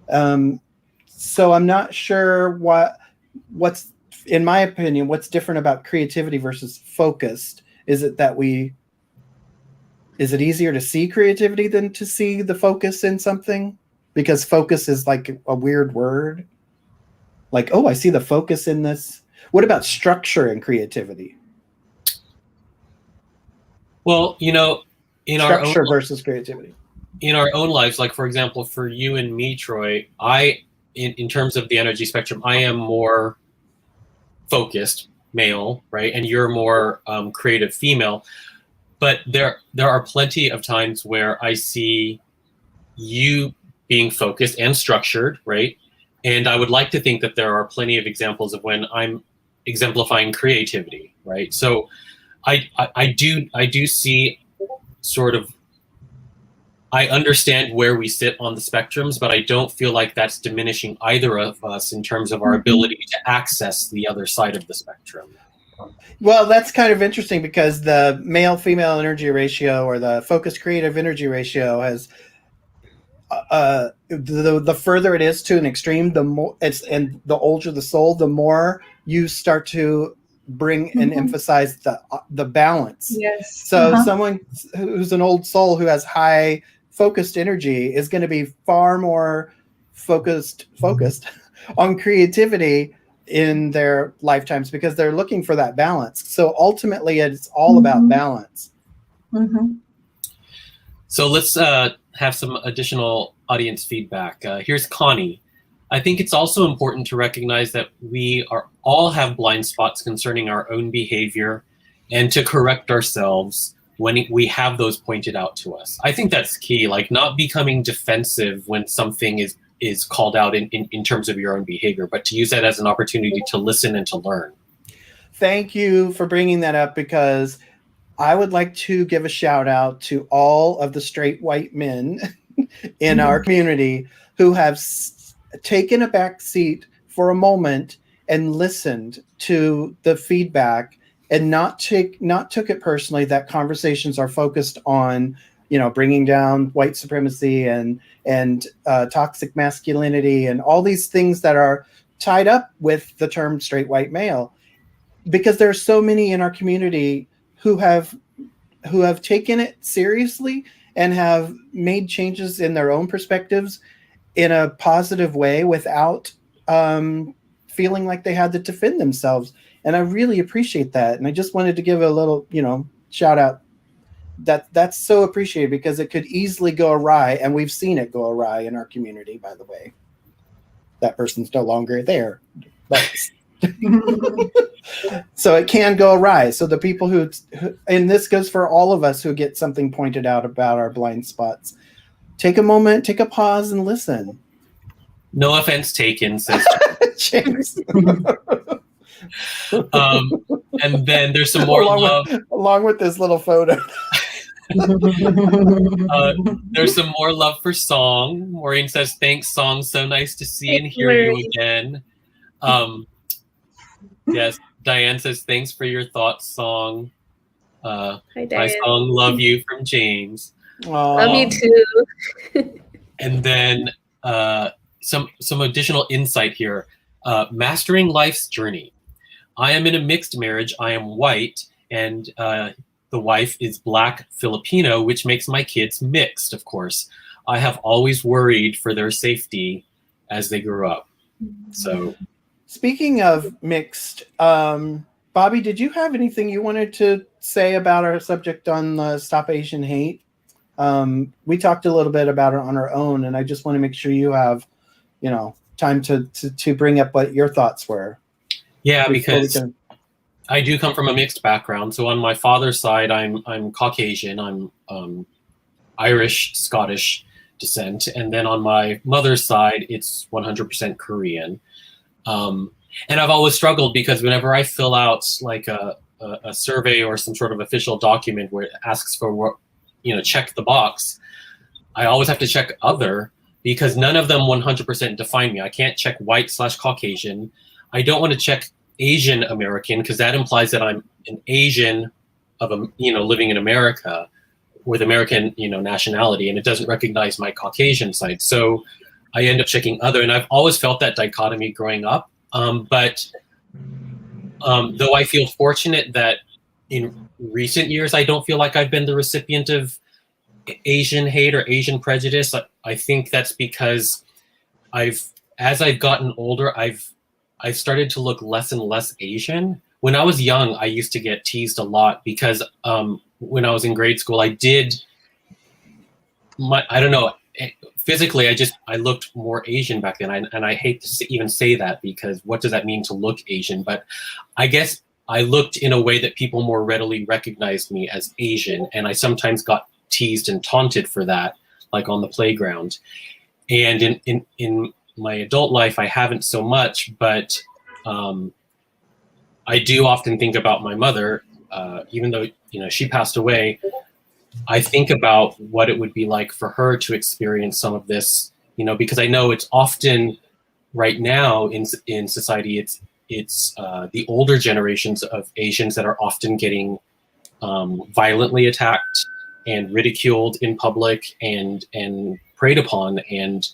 So I'm not sure what's, in my opinion, what's different about creativity versus focused. Is it that is it easier to see creativity than to see the focus in something? Because focus is like a weird word. Like, oh, I see the focus in this. What about structure and creativity? Well, in structure versus creativity. In our own lives, like for example, for you and me, Troy, in terms of the energy spectrum, I am more focused male, right? And you're more creative female. But there are plenty of times where I see you being focused and structured, right? And I would like to think that there are plenty of examples of when I'm exemplifying creativity, right? So I do see sort of I understand where we sit on the spectrums, but I don't feel like that's diminishing either of us in terms of our ability to access the other side of the spectrum. Well, that's kind of interesting because the male-female energy ratio or the focused creative energy ratio has the further it is to an extreme, the more it's, and the older the soul, the more you start to bring and emphasize the balance. Yes. So someone who's an old soul who has high focused energy is going to be far more focused on creativity in their lifetimes because they're looking for that balance. So ultimately, it's all about balance. So let's have some additional audience feedback. Here's Connie. I think it's also important to recognize that we all have blind spots concerning our own behavior and to correct ourselves when we have those pointed out to us. I think that's key, like not becoming defensive when something is called out in terms of your own behavior, but to use that as an opportunity to listen and to learn. Thank you for bringing that up, because I would like to give a shout out to all of the straight white men in our community who have taken a back seat for a moment and listened to the feedback and not took it personally that conversations are focused on, bringing down white supremacy and toxic masculinity and all these things that are tied up with the term straight white male, because there are so many in our community who have taken it seriously and have made changes in their own perspectives in a positive way without feeling like they had to defend themselves. And I really appreciate that. And I just wanted to give a little, shout out. That's so appreciated, because it could easily go awry. And we've seen it go awry in our community, by the way. That person's no longer there. But so it can go awry. So the people who, and this goes for all of us who get something pointed out about our blind spots, take a moment, take a pause and listen. No offense taken, says James. And then there's some more love. Along with this little photo. There's some more love for Song. Maureen says, thanks, Song. So nice to see and hear you again. Yes, Diane says, thanks for your thoughts, Song. Hi, Diane. Hi, Song. Love you from James. Love you too. And then some additional insight here. Mastering life's journey. I am in a mixed marriage. I am white, and the wife is Black Filipino, which makes my kids mixed, of course. I have always worried for their safety as they grew up. So, speaking of mixed, Bobby, did you have anything you wanted to say about our subject on Stop Asian Hate? We talked a little bit about it on our own, and I just want to make sure you have, time to bring up what your thoughts were. Yeah, because I do come from a mixed background. So on my father's side, I'm Caucasian. I'm Irish, Scottish descent, and then on my mother's side, it's 100% Korean. And I've always struggled because whenever I fill out like a survey or some sort of official document where it asks for, check the box, I always have to check other, because none of them 100% define me. I can't check white/Caucasian. I don't want to check Asian American, because that implies that I'm an Asian living in America with American, nationality, and it doesn't recognize my Caucasian side. So I end up checking other, and I've always felt that dichotomy growing up. But though I feel fortunate that in recent years, I don't feel like I've been the recipient of Asian hate or Asian prejudice. I think that's because as I've gotten older, I've started to look less and less Asian. When I was young, I used to get teased a lot because when I was in grade school, I don't know, physically, I looked more Asian back then. And I hate to even say that, because what does that mean to look Asian? But I guess I looked in a way that people more readily recognized me as Asian. And I sometimes got teased and taunted for that, like on the playground. And in my adult life, I haven't so much, but I do often think about my mother, even though she passed away. I think about what it would be like for her to experience some of this, you know, because I know it's often right now in society, it's the older generations of Asians that are often getting violently attacked and ridiculed in public and preyed upon, and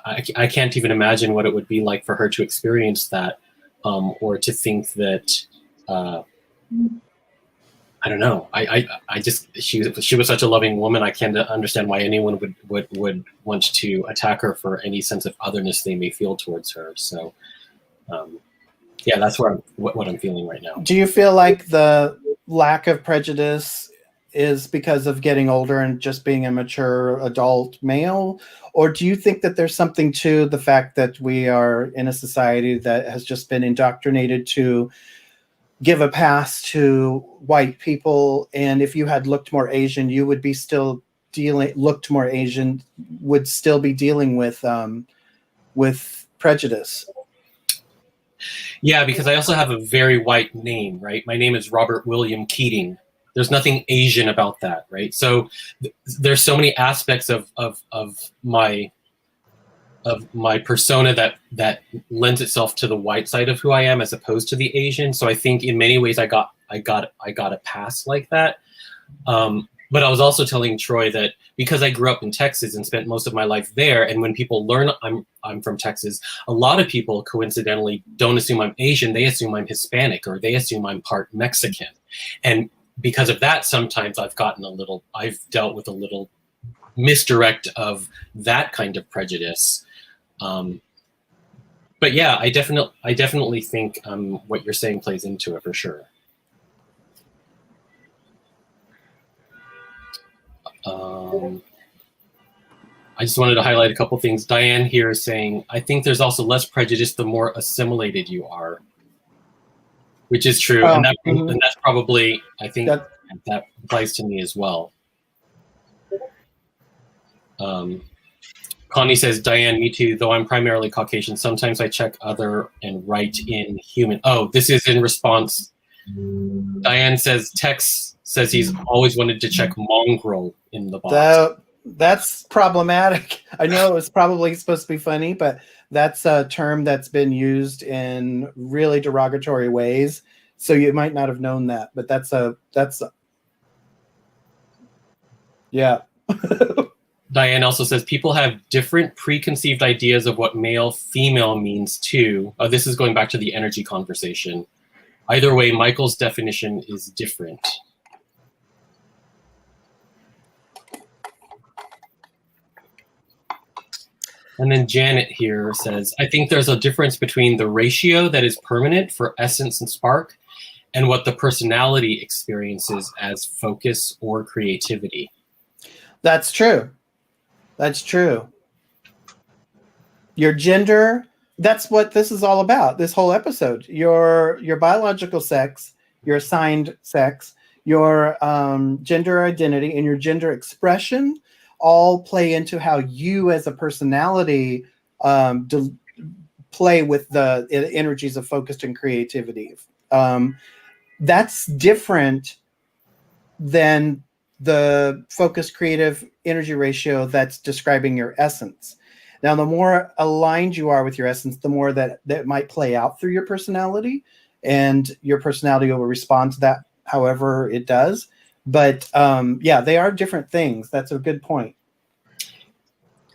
I can't even imagine what it would be like for her to experience that, or to think that. I don't know. I just she was such a loving woman. I can't understand why anyone would want to attack her for any sense of otherness they may feel towards her. So, yeah, that's what I'm feeling right now. Do you feel like the lack of prejudice is because of getting older and just being a mature adult male, or do you think that there's something to the fact that we are in a society that has just been indoctrinated to give a pass to white people, and if you had looked more Asian, you would be still looked more Asian, would still be dealing with prejudice? Yeah, because I also have a very white name, right? My name is Robert William Keating. There's nothing Asian about that, right? So there's so many aspects of my persona that lends itself to the white side of who I am as opposed to the Asian. So I think in many ways I got a pass like that. But I was also telling Troy that because I grew up in Texas and spent most of my life there, and when people learn I'm from Texas, a lot of people coincidentally don't assume I'm Asian. They assume I'm Hispanic, or they assume I'm part Mexican. And because of that, sometimes I've dealt with a little misdirect of that kind of prejudice. But yeah, I definitely think what you're saying plays into it for sure. I just wanted to highlight a couple things. Diane here is saying, I think there's also less prejudice the more assimilated you are, which is true. And that's probably, I think that applies to me as well. Connie says, Diane, me too, though I'm primarily Caucasian. Sometimes I check other and write in human. Oh, this is in response. Diane says, Tex says he's always wanted to check mongrel in the box. That's problematic. I know it was probably supposed to be funny, but that's a term that's been used in really derogatory ways. So you might not have known that, but yeah. Diane also says people have different preconceived ideas of what male, female means too. This is going back to the energy conversation. Either way, Michael's definition is different. And then Janet here says, I think there's a difference between the ratio that is permanent for essence and spark and what the personality experiences as focus or creativity. That's true. That's true. Your gender, that's what this is all about, this whole episode. Your biological sex, your assigned sex, your gender identity, and your gender expression all play into how you as a personality play with the energies of focus and creativity. That's different than the focus creative energy ratio that's describing your essence. Now, the more aligned you are with your essence, the more that might play out through your personality, and your personality will respond to that however it does. But yeah, they are different things. That's a good point.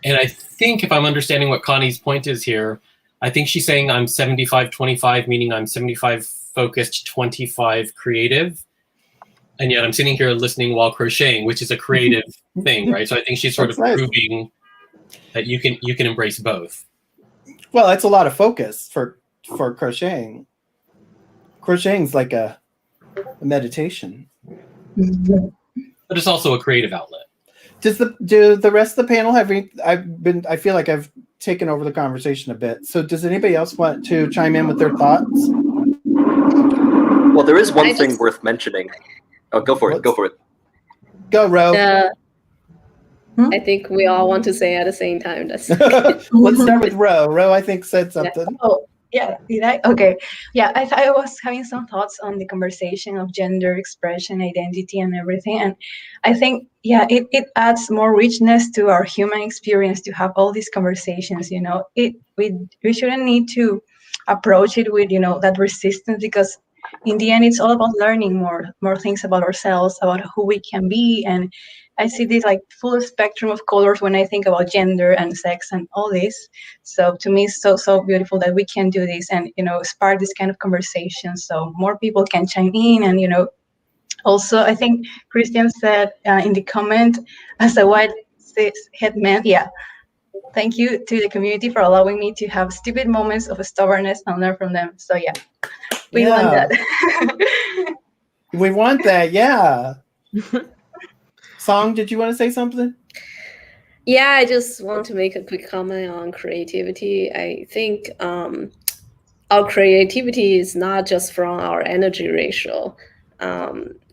And I think if I'm understanding what Connie's point is here, I think she's saying I'm 75-25, meaning I'm 75 focused, 25 creative. And yet I'm sitting here listening while crocheting, which is a creative thing, right? So I think she's sort of proving that you can embrace both. Well, that's a lot of focus for crocheting. Crocheting's like a meditation. But it's also a creative outlet. Do the rest of the panel have any? I feel like I've taken over the conversation a bit. So does anybody else want to chime in with their thoughts? Well, there is one thing worth mentioning. Oh, go for it. Go for it. Go, Ro. I think we all want to say at the same time. That's Let's start with Ro. Ro, I think, said something. Oh, Yeah, did I? Okay. Yeah, I was having some thoughts on the conversation of gender expression, identity, and everything. And I think, yeah, it adds more richness to our human experience to have all these conversations, you know. We shouldn't need to approach it with, you know, that resistance, because in the end it's all about learning more things about ourselves, about who we can be. And I see this like full spectrum of colors when I think about gender and sex and all this. So to me, it's so beautiful that we can do this and, you know, spark this kind of conversation so more people can chime in. And, you know, also I think Christian said in the comment, as a white cis-het man, yeah, thank you to the community for allowing me to have stupid moments of stubbornness and learn from them. So yeah, we want that. We want that, yeah. Song, did you want to say something? Yeah, I just want to make a quick comment on creativity. I think our creativity is not just from our energy ratio.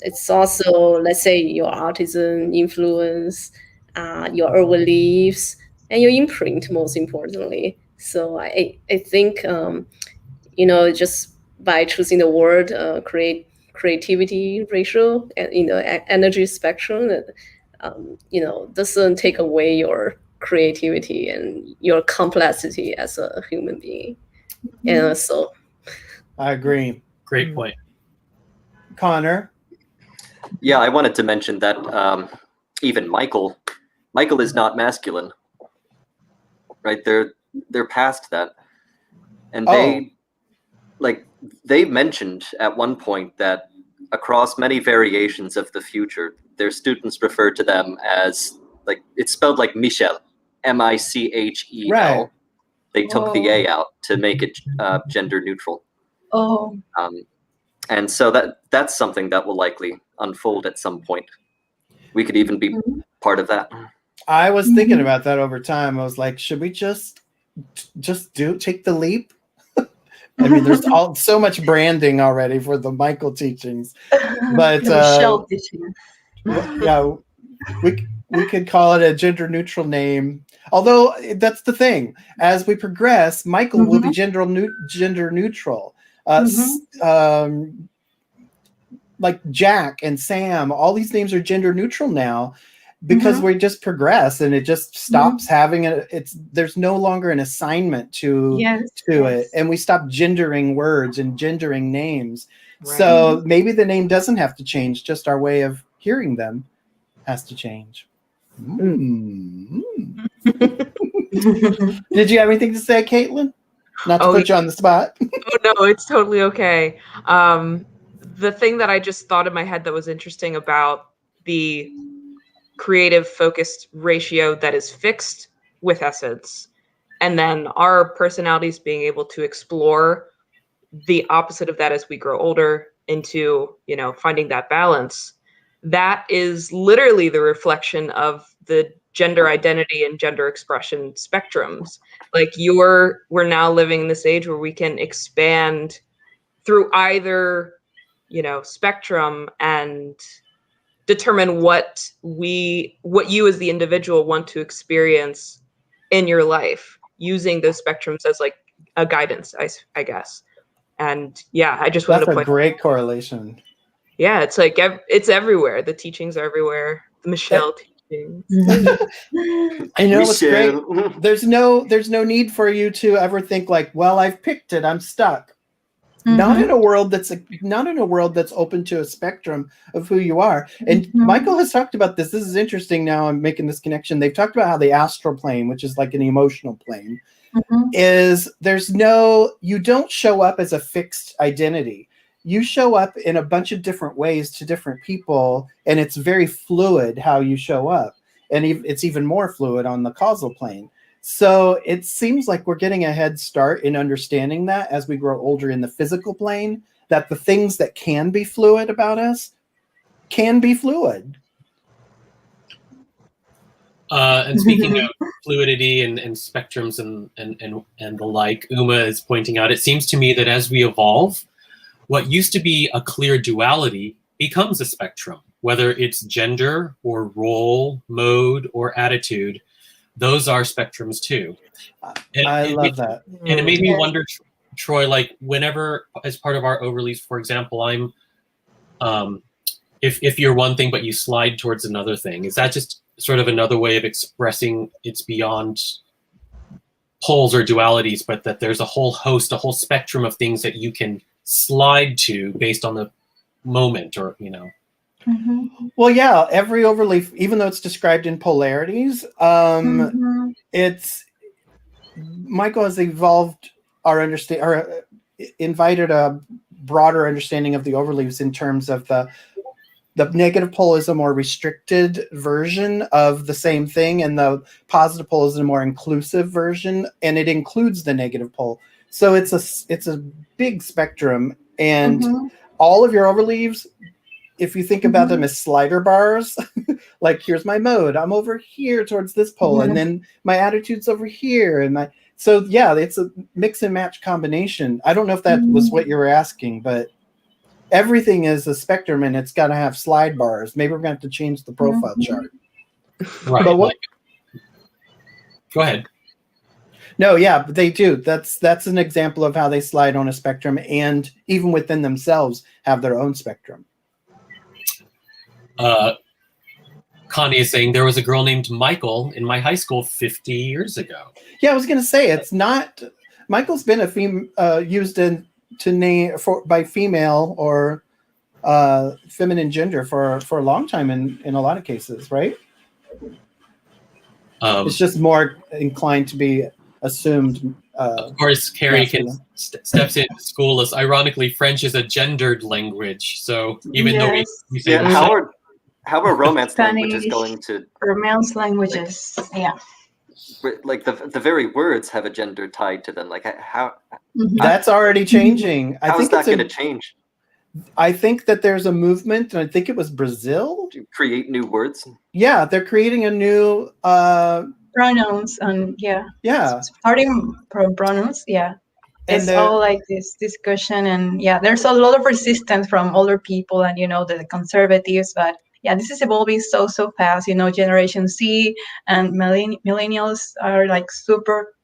It's also, let's say, your artisan influence, your urban beliefs, and your imprint, most importantly. So I think, you know, just by choosing the word creativity ratio, you know, energy spectrum, you know, doesn't take away your creativity and your complexity as a human being. And so I agree. Great point. Connor? Yeah, I wanted to mention that even Michael is not masculine, right? They're past that, and they mentioned at one point that across many variations of the future, their students refer to them as, like, it's spelled like Michel, Michel. Right. They took the A out to make it gender neutral. Oh. And so that's something that will likely unfold at some point. We could even be part of that. I was thinking about that over time. I was like, should we just take the leap? I mean, there's so much branding already for the Michael teachings, but yeah, we could call it a gender neutral name. Although that's the thing, as we progress, Michael will be gender neutral. Like Jack and Sam, all these names are gender neutral now, because we just progress and it just stops having there's no longer an assignment to it, and we stop gendering words and gendering names. Right. So maybe the name doesn't have to change, just our way of hearing them has to change. Did you have anything to say, Caitlin? Not to put you on the spot. Oh, no, it's totally okay. The thing that I just thought in my head that was interesting about the creative focused ratio that is fixed with essence, and then our personalities being able to explore the opposite of that as we grow older into, you know, finding that balance. That is literally the reflection of the gender identity and gender expression spectrums. Like we're now living in this age where we can expand through either, you know, spectrum and determine what you as the individual want to experience in your life, using those spectrums as like a guidance, I guess. And yeah, I just wanted to point. That's a great correlation. Yeah, it's like it's everywhere. The teachings are everywhere. The Michelle teachings. I know it's great. There's no need for you to ever think like, well, I've picked it, I'm stuck. Not in a world that's open to a spectrum of who you are. And Michael has talked about this. This is interesting. Now I'm making this connection. They've talked about how the astral plane, which is like an emotional plane, is you don't show up as a fixed identity. You show up in a bunch of different ways to different people, and it's very fluid how you show up. And it's even more fluid on the causal plane. So it seems like we're getting a head start in understanding that as we grow older in the physical plane, that the things that can be fluid about us can be fluid. And speaking of fluidity and spectrums and the like, Uma is pointing out, it seems to me that as we evolve, what used to be a clear duality becomes a spectrum, whether it's gender or role, mode, or attitude. Those are spectrums too. I love that. And it made me wonder Troy, like whenever as part of our overleaves, for example, I'm if you're one thing but you slide towards another thing, is that just sort of another way of expressing it's beyond poles or dualities, but that there's a whole host, a whole spectrum of things that you can slide to based on the moment, or Well, yeah, every overleaf, even though it's described in polarities, it's Michael has evolved our understand or invited a broader understanding of the overleaves in terms of the negative pole is a more restricted version of the same thing, and the positive pole is a more inclusive version, and it includes the negative pole. So it's a big spectrum, and all of your overleaves, if you think about them as slider bars, like here's my mode, I'm over here towards this pole, and then my attitude's over here, and so yeah, it's a mix and match combination. I don't know if that was what you were asking, but everything is a spectrum, and it's got to have slide bars. Maybe we're going to have to change the profile chart. Right. But what, go ahead. No, yeah, they do. That's an example of how they slide on a spectrum, and even within themselves have their own spectrum. Connie is saying there was a girl named Michael in my high school 50 years ago. Yeah, I was going to say it's not. Michael's been used to name by female or feminine gender for a long time in a lot of cases, right? It's just more inclined to be assumed. Of course, Carrie steps into school as ironically French is a gendered language. So even though we say how are romance languages going to romance languages? Like the very words have a gender tied to them. Like how that's already changing. How is that going to change? I think that there's a movement, and I think it was Brazil, to create new words. Yeah, they're creating a new pronouns, and starting from pronouns. It's all like this discussion, and there's a lot of resistance from older people and the conservatives, but this is evolving so fast. Generation Z and millennials are like super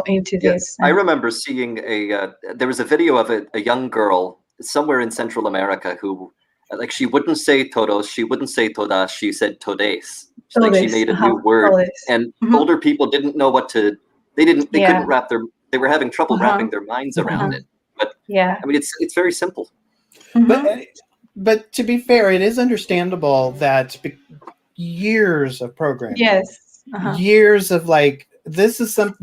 into this. I remember seeing there was a video of a young girl somewhere in Central America who, like, she wouldn't say todos, she wouldn't say todas, she said todes. Like she made a new word, and older people didn't know what to. They couldn't wrap they were having trouble wrapping their minds around it. But I mean, it's very simple. But to be fair, it is understandable that years of programming, years of like this is no,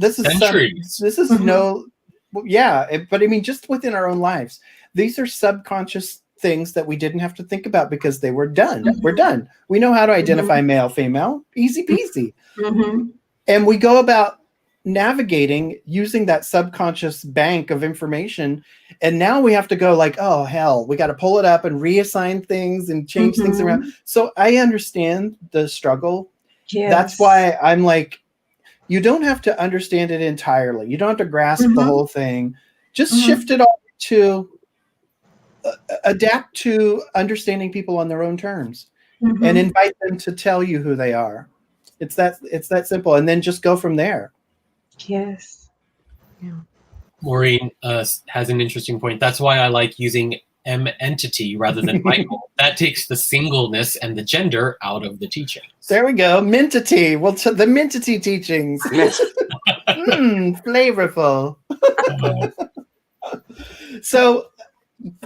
but I mean, just within our own lives, these are subconscious things that we didn't have to think about because they were done. We're done. We know how to identify male, female, easy peasy, and we go about navigating using that subconscious bank of information, and now we have to go like, oh hell, we got to pull it up and reassign things and change things around. So I understand the struggle. That's why I'm like, you don't have to understand it entirely, you don't have to grasp the whole thing, just shift it all to adapt to understanding people on their own terms, and invite them to tell you who they are. It's that simple, and then just go from there. Maureen has an interesting point. That's why I like using M entity rather than Michael. That takes the singleness and the gender out of the teaching. There we go. Mintity. Well, the Mintity teachings. Flavorful. So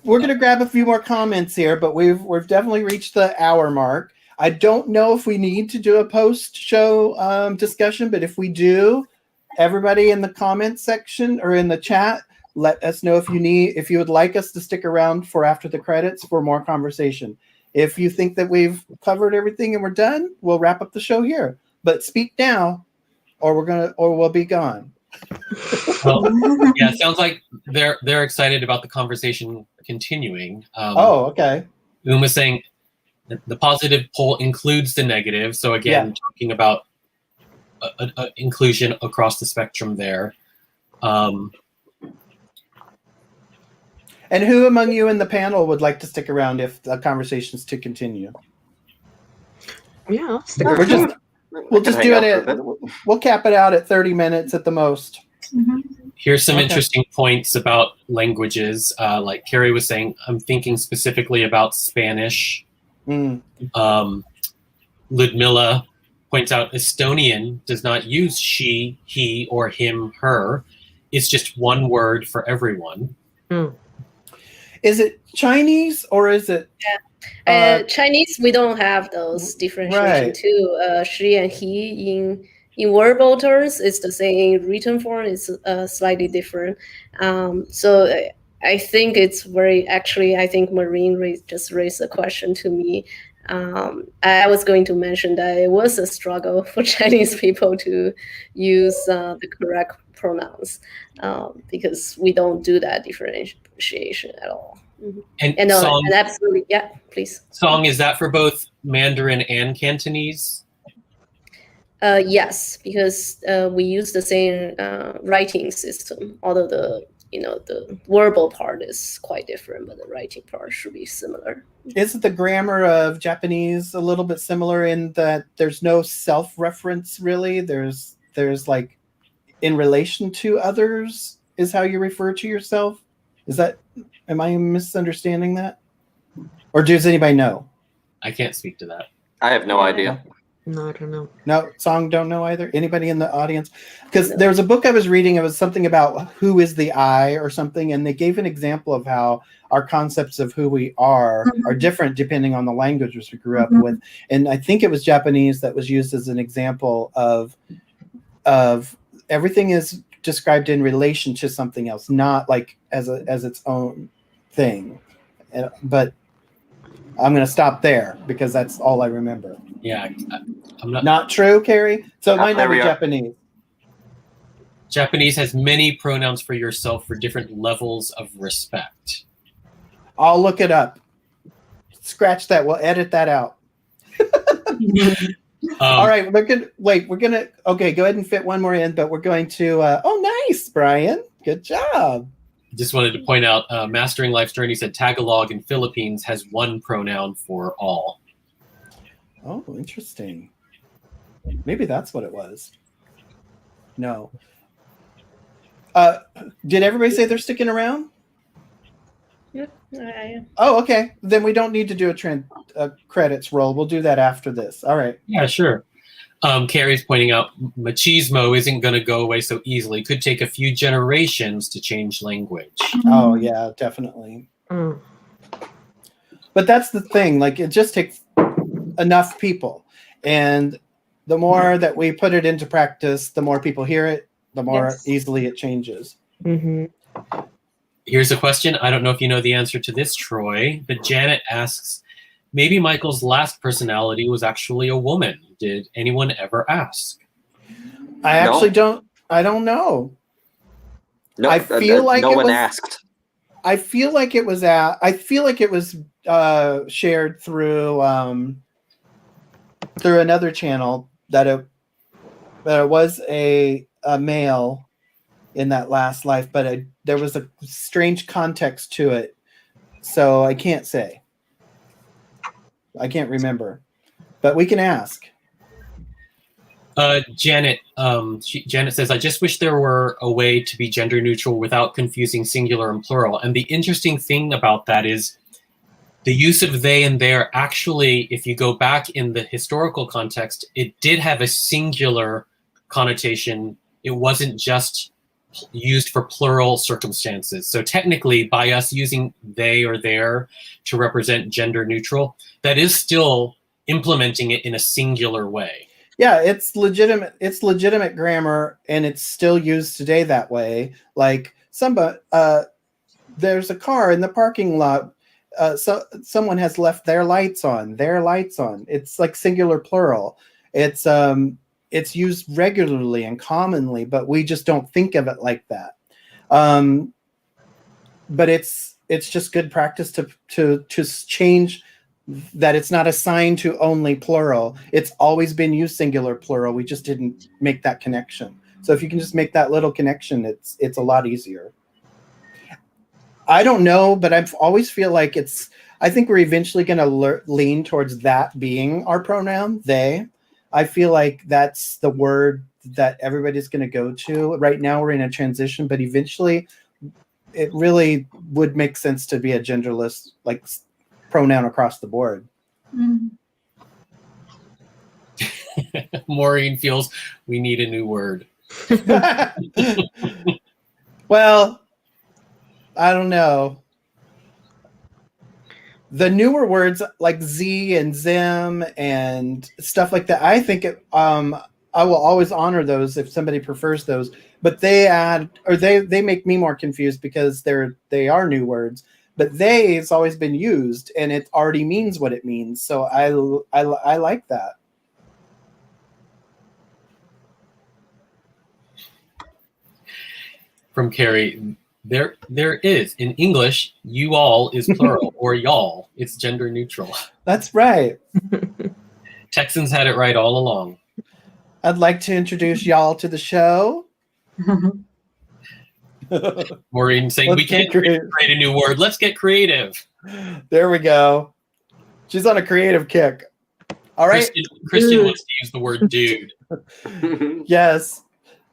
we're going to grab a few more comments here, but we've definitely reached the hour mark. I don't know if we need to do a post-show discussion, but if we do, everybody in the comment section or in the chat, let us know if you would like us to stick around for after the credits for more conversation. If you think that we've covered everything and we're done, we'll wrap up the show here. But speak now, or we'll be gone. Well, it sounds like they're excited about the conversation continuing. Okay. Uma's saying the positive pole includes the negative. So again, talking about inclusion across the spectrum there. And who among you in the panel would like to stick around if the conversation's to continue? I'll stick around. We'll just do it we'll cap it out at 30 minutes at the most. Here's some Okay. interesting points about languages. Like Carrie was saying, I'm thinking specifically about Spanish. Ludmilla points out Estonian does not use she, he, or him, her. It's just one word for everyone. Is it Chinese or is it? Chinese, we don't have those differentiation Right. too. She and he in verbal terms, it's the same. In written form, it's slightly different. So I think it's very, actually, I think Maureen just raised a question to me. I was going to mention that it was a struggle for Chinese people to use the correct pronouns because we don't do that differentiation at all. And Song, and absolutely, yeah, please. Song, is that for both Mandarin and Cantonese? Yes, because we use the same writing system, although the verbal part is quite different, but the writing part should be similar. Isn't the grammar of Japanese a little bit similar in that there's no self-reference really? There's like in relation to others is how you refer to yourself? Am I misunderstanding that? Or does anybody know? I can't speak to that. I have no idea. No, I don't know. No, Song don't know either? Anybody in the audience? Because there was a book I was reading, it was something about who is the I or something, and they gave an example of how our concepts of who we are different depending on the languages we grew up with. And I think it was Japanese that was used as an example of everything is described in relation to something else, not like as its own thing. But I'm going to stop there because that's all I remember. Yeah, I'm not true, Carrie. So it might not be Japanese. Japanese has many pronouns for yourself for different levels of respect. I'll look it up. Scratch that. We'll edit that out. All right, we're gonna okay, go ahead and fit one more in, but we're going to oh nice, Brian. Good job. Just wanted to point out, Mastering Life's Journey said Tagalog in Philippines has one pronoun for all. Oh, interesting. Maybe that's what it was. No. Did everybody say they're sticking around? Yeah, I am. Oh, okay. Then we don't need to do a credits roll. We'll do that after this. All right. Yeah, sure. Carrie's pointing out machismo isn't going to go away so easily. Could take a few generations to change language. Oh, yeah, definitely. But that's the thing. Like, it just takes enough people. And the more that we put it into practice, the more people hear it, the more easily it changes. Here's a question. I don't know if you know the answer to this, Troy, but Janet asks, maybe Michael's last personality was actually a woman. Did anyone ever ask? I actually don't. I don't know. No, I feel like no one asked. I feel like it was shared through another channel that it was a male in that last life, but there was a strange context to it, so I can't say. I can't remember, but we can ask. Janet says, I just wish there were a way to be gender neutral without confusing singular and plural. And the interesting thing about that is the use of they and their actually, if you go back in the historical context, it did have a singular connotation. It wasn't just used for plural circumstances. So technically, by us using they or their to represent gender neutral, that is still implementing it in a singular way. Yeah, it's legitimate. It's legitimate grammar, and it's still used today that way. Like there's a car in the parking lot. So someone has left their lights on. Their lights on. It's like singular plural. It's used regularly and commonly, but we just don't think of it like that. But it's just good practice to change that. It's not assigned to only plural. It's always been used singular plural. We just didn't make that connection. So if you can just make that little connection, it's a lot easier. I don't know, but I always feel like I think we're eventually going to lean towards that being our pronoun, they. I feel like that's the word that everybody's going to go to. Right now we're in a transition, but eventually it really would make sense to be a genderless like pronoun across the board. Mhm. Maureen feels we need a new word. Well, I don't know. The newer words like Z and Zim and stuff like that, I think I will always honor those if somebody prefers those. But they add, or they make me more confused because they are new words. But they has always been used, and it already means what it means. So I like that. From Carrie, there is in English, you all is plural or y'all. It's gender neutral. That's right. Texans had it right all along. I'd like to introduce y'all to the show. Maureen saying we can't create a new word. Let's get creative. There we go. She's on a creative kick. All right. Christian wants to use the word dude. Yes.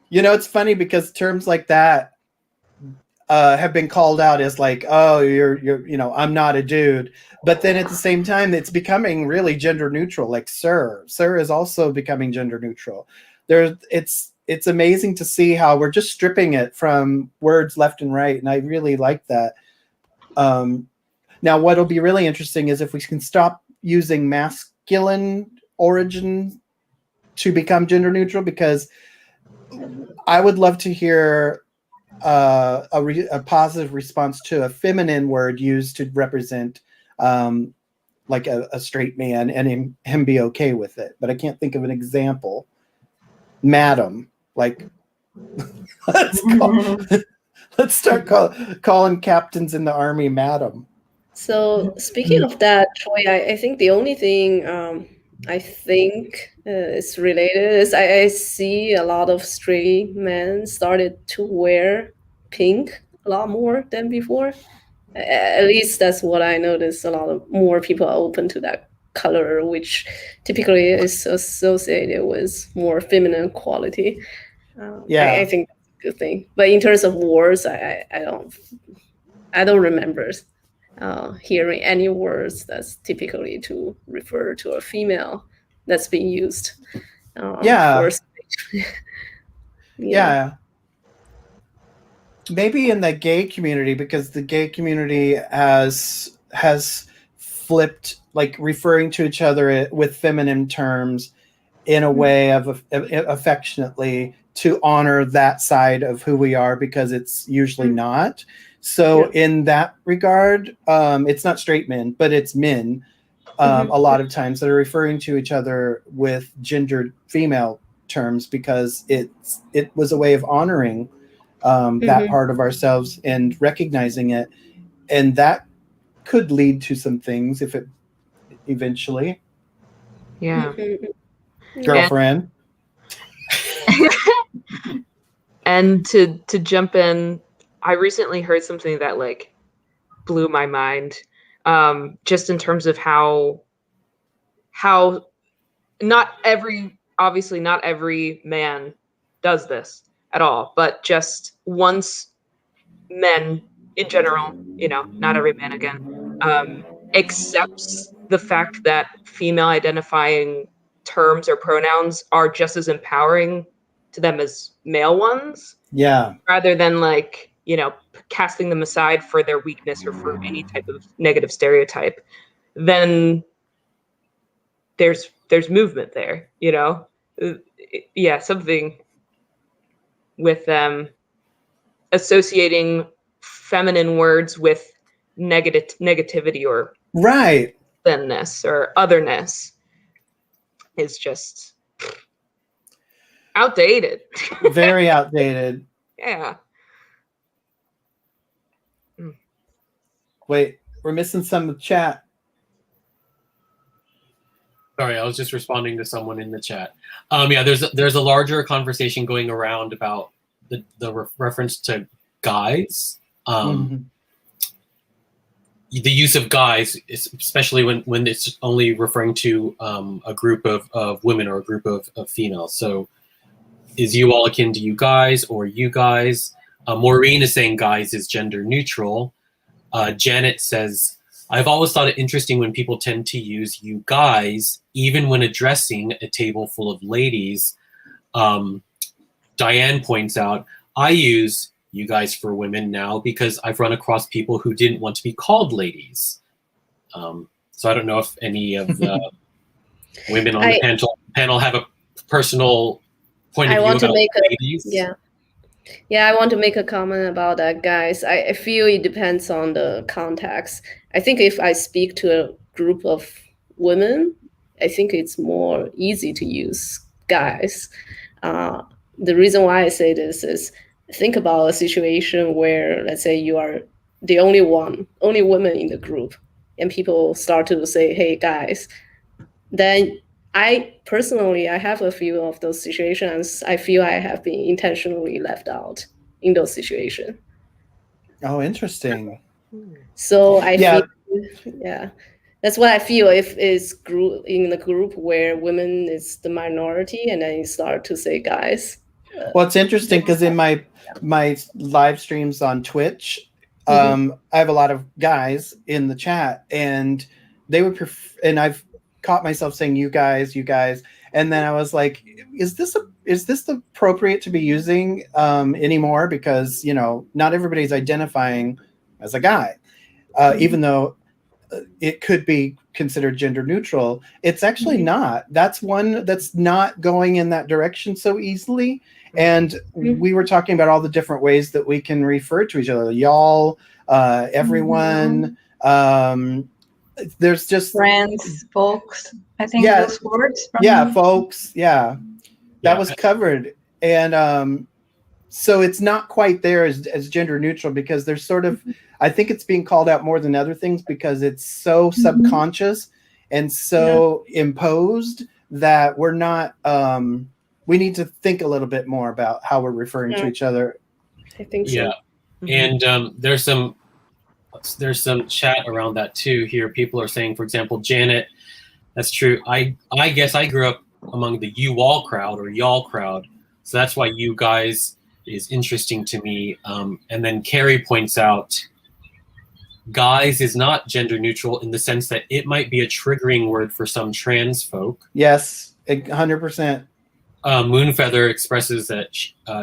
You know, it's funny because terms like that have been called out as like, oh, you're I'm not a dude. But then at the same time, it's becoming really gender neutral. Like sir is also becoming gender neutral. It's amazing to see how we're just stripping it from words left and right. And I really like that. Now, what'll be really interesting is if we can stop using masculine origin to become gender neutral, because I would love to hear a positive response to a feminine word used to represent like a straight man and him be okay with it. But I can't think of an example. Madam, like let's start calling captains in the army madam. So speaking of that, Troy, I think the only thing I think is related is I see a lot of straight men started to wear pink a lot more than before. At least that's what I noticed. A lot of more people are open to that color, which typically is associated with more feminine quality. I think that's a good thing. But in terms of words, I don't remember hearing any words that's typically to refer to a female that's being used. Yeah. Maybe in the gay community, because the gay community has flipped, like referring to each other with feminine terms in a way of affectionately to honor that side of who we are, because it's usually not. So in that regard, it's not straight men, but it's men a lot of times that are referring to each other with gendered female terms, because it was a way of honoring that part of ourselves and recognizing it. And that could lead to some things if it eventually. Yeah. Girlfriend. And to jump in, I recently heard something that like blew my mind, just in terms of how obviously not every man does this at all, but just once men in general, not every man again, accepts the fact that female identifying terms or pronouns are just as empowering to them as male ones. Yeah. Rather than like, casting them aside for their weakness or for any type of negative stereotype, then there's movement there, Yeah, something with them associating feminine words with negativity or right thinness or otherness is just outdated. Very outdated. Yeah. Wait, we're missing some chat. Sorry, I was just responding to someone in the chat. Yeah, there's a larger conversation going around about the reference to guys. The use of guys, especially when it's only referring to a group of women or a group of females. So is you all akin to you guys or you guys? Maureen is saying guys is gender neutral. Janet says, I've always thought it interesting when people tend to use you guys, even when addressing a table full of ladies. Diane points out, I use you guys for women now because I've run across people who didn't want to be called ladies. So I don't know if any of the women on the panel have a personal point of view about ladies. Yeah, I want to make a comment about that, guys. I feel it depends on the context. I think if I speak to a group of women, I think it's more easy to use guys. The reason why I say this is think about a situation where, let's say, you are the only woman in the group, and people start to say, hey, guys. Then I personally have a few of those situations. I feel I have been intentionally left out in those situations. Oh, interesting. So I feel, that's what I feel if it's in the group where women is the minority, and then you start to say guys. Well, it's interesting because in my live streams on Twitch, I have a lot of guys in the chat, and they would and I've caught myself saying you guys, and then I was like, is this appropriate to be using anymore? Because not everybody's identifying as a guy, even though it could be considered gender neutral. It's actually not. That's one that's not going in that direction so easily. And we were talking about all the different ways that we can refer to each other, y'all, everyone. There's just friends, folks. I think those words. Folks. Yeah, that was covered, and so it's not quite there as gender neutral because there's sort of, I think it's being called out more than other things because it's so subconscious and so imposed that we're not. We need to think a little bit more about how we're referring to each other. I think so. Yeah, and there's some chat around that too here. People are saying, for example, Janet, that's true. I guess I grew up among the you all crowd or y'all crowd. So that's why you guys is interesting to me. And then Carrie points out, guys is not gender neutral in the sense that it might be a triggering word for some trans folk. Yes, 100%. Moonfeather expresses that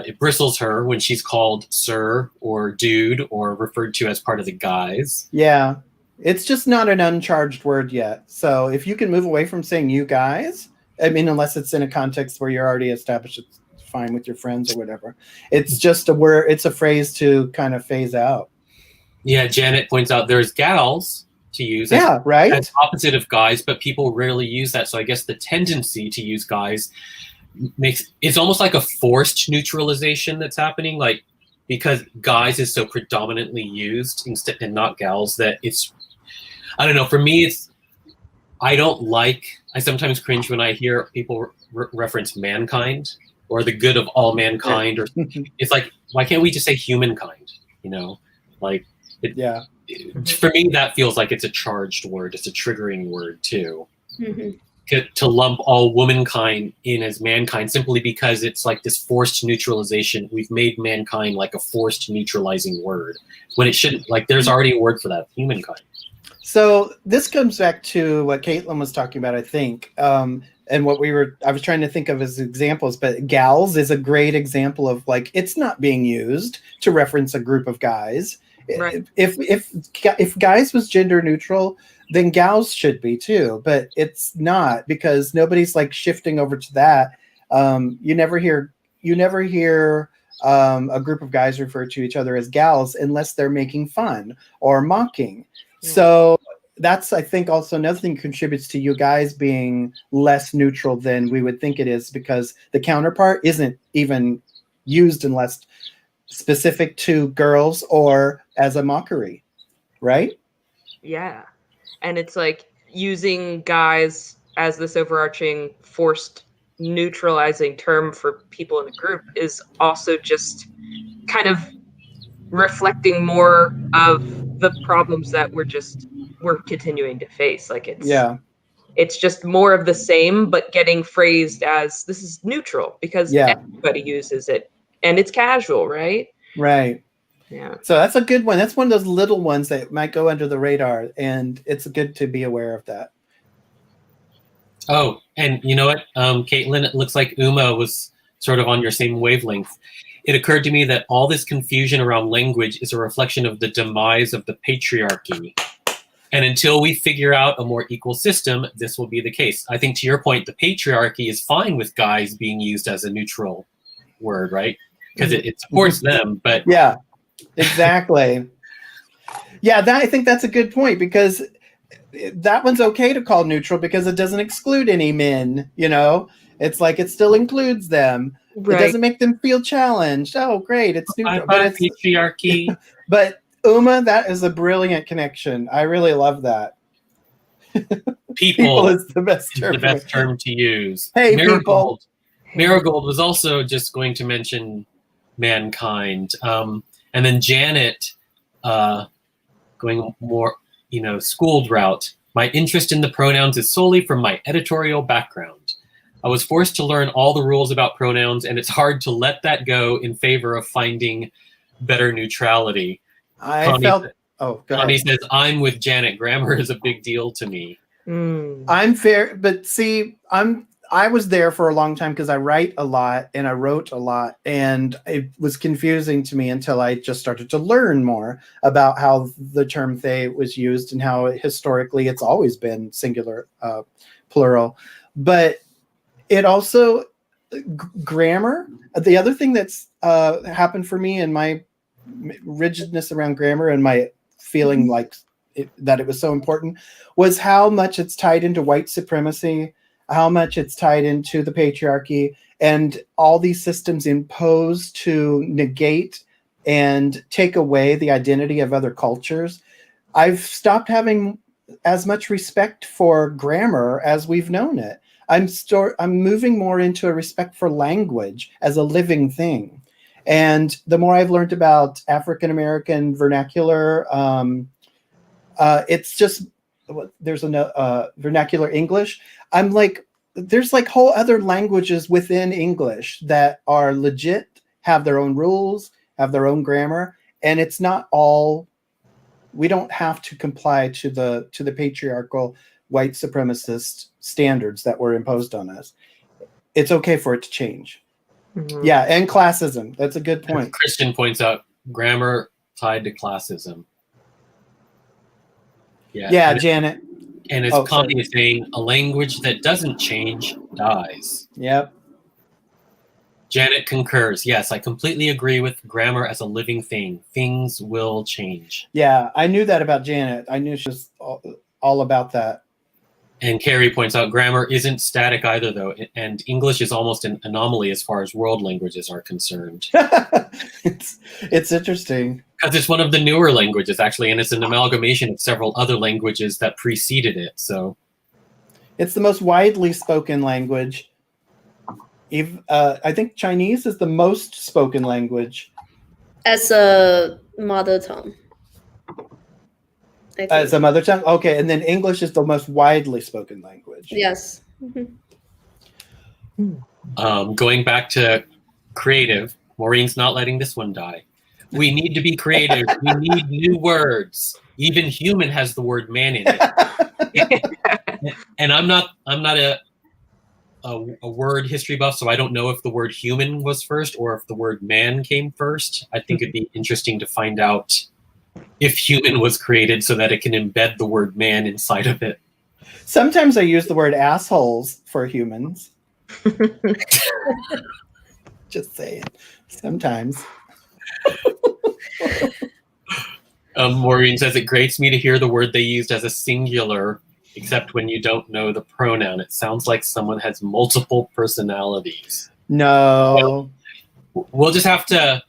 it bristles her when she's called sir or dude or referred to as part of the guys. Yeah, it's just not an uncharged word yet. So if you can move away from saying you guys, I mean, unless it's in a context where you're already established, it's fine with your friends or whatever. It's just a word. It's a phrase to kind of phase out. Yeah, Janet points out there's gals to use. Right. As opposite of guys, but people rarely use that. So I guess the tendency to use guys it's almost like a forced neutralization that's happening, like because guys is so predominantly used instead and not gals that it's, I don't know, for me I sometimes cringe when I hear people reference mankind or the good of all mankind, or it's like, why can't we just say humankind? For me that feels like it's a charged word, it's a triggering word too. To lump all womankind in as mankind simply because it's like this forced neutralization. We've made mankind like a forced neutralizing word when it shouldn't. Like there's already a word for that, humankind. So this comes back to what Caitlin was talking about, I think, and what I was trying to think of as examples, but gals is a great example of like, it's not being used to reference a group of guys. Right. If guys was gender neutral, then gals should be too, but it's not because nobody's like shifting over to that. You never hear a group of guys refer to each other as gals unless they're making fun or mocking. So that's, I think, also another thing contributes to you guys being less neutral than we would think it is, because the counterpart isn't even used unless specific to girls or as a mockery, right? Yeah. And it's like using guys as this overarching forced neutralizing term for people in the group is also just kind of reflecting more of the problems that we're continuing to face. Like it's It's just more of the same, but getting phrased as this is neutral because everybody uses it and it's casual, right? Right. Yeah. So that's a good one. That's one of those little ones that might go under the radar, and it's good to be aware of that. Oh, and you know what, Caitlin, it looks like Uma was sort of on your same wavelength. It occurred to me that all this confusion around language is a reflection of the demise of the patriarchy. And until we figure out a more equal system, this will be the case. I think to your point, the patriarchy is fine with guys being used as a neutral word, right? Because it supports them, but... Yeah, exactly. Yeah, I think that's a good point, because that one's okay to call neutral because it doesn't exclude any men, you know? It's like it still includes them. Right. It doesn't make them feel challenged. Oh, great, it's neutral. But it's patriarchy. But Uma, that is a brilliant connection. I really love that. People is the best term. The best term to use. Hey, Marigold. Marigold was also just going to mention mankind. And then Janet, going more, schooled route. My interest in the pronouns is solely from my editorial background. I was forced to learn all the rules about pronouns, and it's hard to let that go in favor of finding better neutrality. Connie says, I'm with Janet. Grammar is a big deal to me. I'm fair, but see, I was there for a long time because I write a lot and I wrote a lot, and it was confusing to me until I just started to learn more about how the term they was used and how historically it's always been singular, plural. But it also, grammar, the other thing that's happened for me in my rigidness around grammar and my feeling like that it was so important was how much it's tied into white supremacy, how much it's tied into the patriarchy, and all these systems imposed to negate and take away the identity of other cultures. I've stopped having as much respect for grammar as we've known it. I'm moving more into a respect for language as a living thing. And the more I've learned about African-American vernacular, it's just, there's a vernacular English. I'm like, there's like whole other languages within English that are legit, have their own rules, have their own grammar. And it's not all, we don't have to comply to the patriarchal white supremacist standards that were imposed on us. It's okay for it to change. Mm-hmm. Yeah, and classism. That's a good point. Christian points out grammar tied to classism. Yeah, Janet. And as Connie is saying, a language that doesn't change dies. Yep. Janet concurs. Yes, I completely agree with grammar as a living thing. Things will change. Yeah, I knew that about Janet. I knew she was all about that. And Carrie points out grammar isn't static either, though, and English is almost an anomaly as far as world languages are concerned. It's interesting. Because it's one of the newer languages, actually, and it's an amalgamation of several other languages that preceded it. So, it's the most widely spoken language. I think Chinese is the most spoken language. As a mother tongue. As a mother tongue? Okay, and then English is the most widely spoken language. Yes. Mm-hmm. Going back to creative, Maureen's not letting this one die. We need to be creative. We need new words. Even human has the word man in it. And I'm not a word history buff, so I don't know if the word human was first or if the word man came first. I think it'd be interesting to find out if human was created so that it can embed the word man inside of it. Sometimes I use the word assholes for humans. Just saying. Sometimes. Maureen says, it grates me to hear the word they used as a singular, except when you don't know the pronoun. It sounds like someone has multiple personalities. No. We'll just have to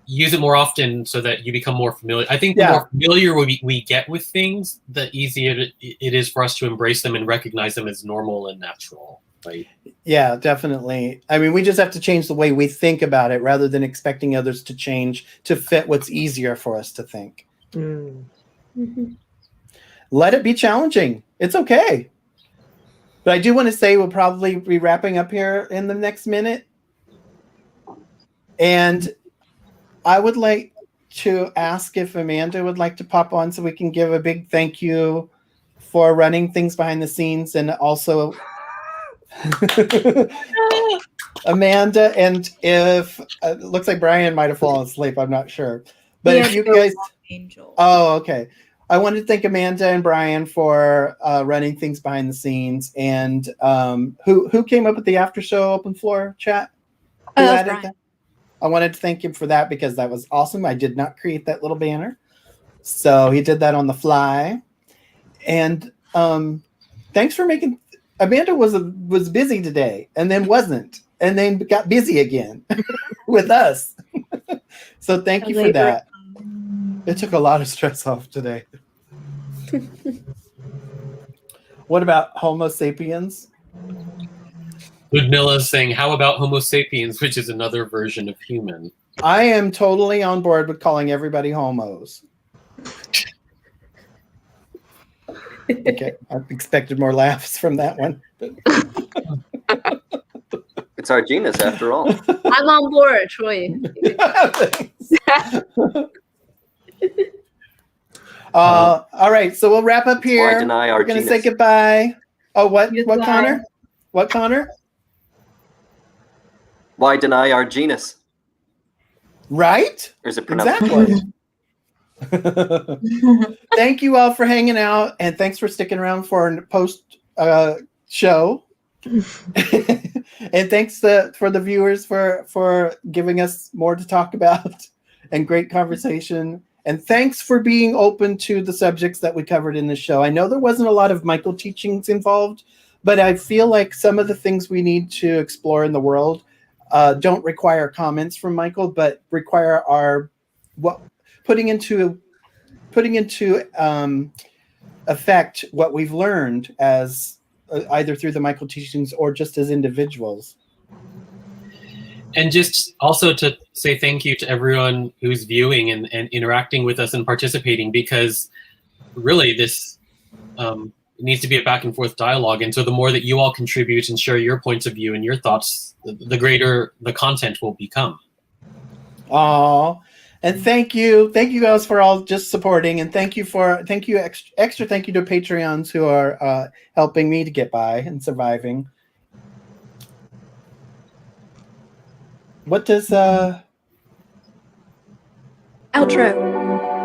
use it more often so that you become more familiar. I think the more familiar we get with things, the easier it is for us to embrace them and recognize them as normal and natural, right? Yeah, definitely. I mean, we just have to change the way we think about it rather than expecting others to change to fit what's easier for us to think. Mm. Mm-hmm. Let it be challenging. It's okay. But I do want to say we'll probably be wrapping up here in the next minute. And I would like to ask if Amanda would like to pop on so we can give a big thank you for running things behind the scenes, and also Amanda, and if it looks like Brian might have fallen asleep, I'm not sure. But if you guys, Angel. oh, okay. I wanted to thank Amanda and Brian for running things behind the scenes, and who came up with the after show open floor chat? Who That was added Brian. that? I wanted to thank him for that because that was awesome. I did not create that little banner, so he did that on the fly. And thanks for making. Amanda was busy today, and then wasn't, and then got busy again with us. So thank you for that. It took a lot of stress off today. What about Homo sapiens? Ludmilla is saying, how about Homo sapiens, which is another version of human? I am totally on board with calling everybody homos. Okay, I expected more laughs from that one. It's our genus, after all. I'm on board, Troy. All right, so we'll wrap up here. Why deny our We're going to say genus? goodbye. Oh, what, Goodbye. Connor? What, Connor? Why deny our genus? Right? Or is it pronounced? Exactly. Thank you all for hanging out, and thanks for sticking around for a post show. And thanks for the viewers for giving us more to talk about and great conversation. And thanks for being open to the subjects that we covered in the show. I know there wasn't a lot of Michael teachings involved, but I feel like some of the things we need to explore in the world don't require comments from Michael, but require our putting into effect what we've learned as either through the Michael teachings or just as individuals. And just also to say thank you to everyone who's viewing and interacting with us and participating, because really this needs to be a back and forth dialogue. And so the more that you all contribute and share your points of view and your thoughts, the greater the content will become. Oh, and thank you guys for all just supporting, and thank you extra thank you to Patreons who are helping me to get by and surviving. What does Outro.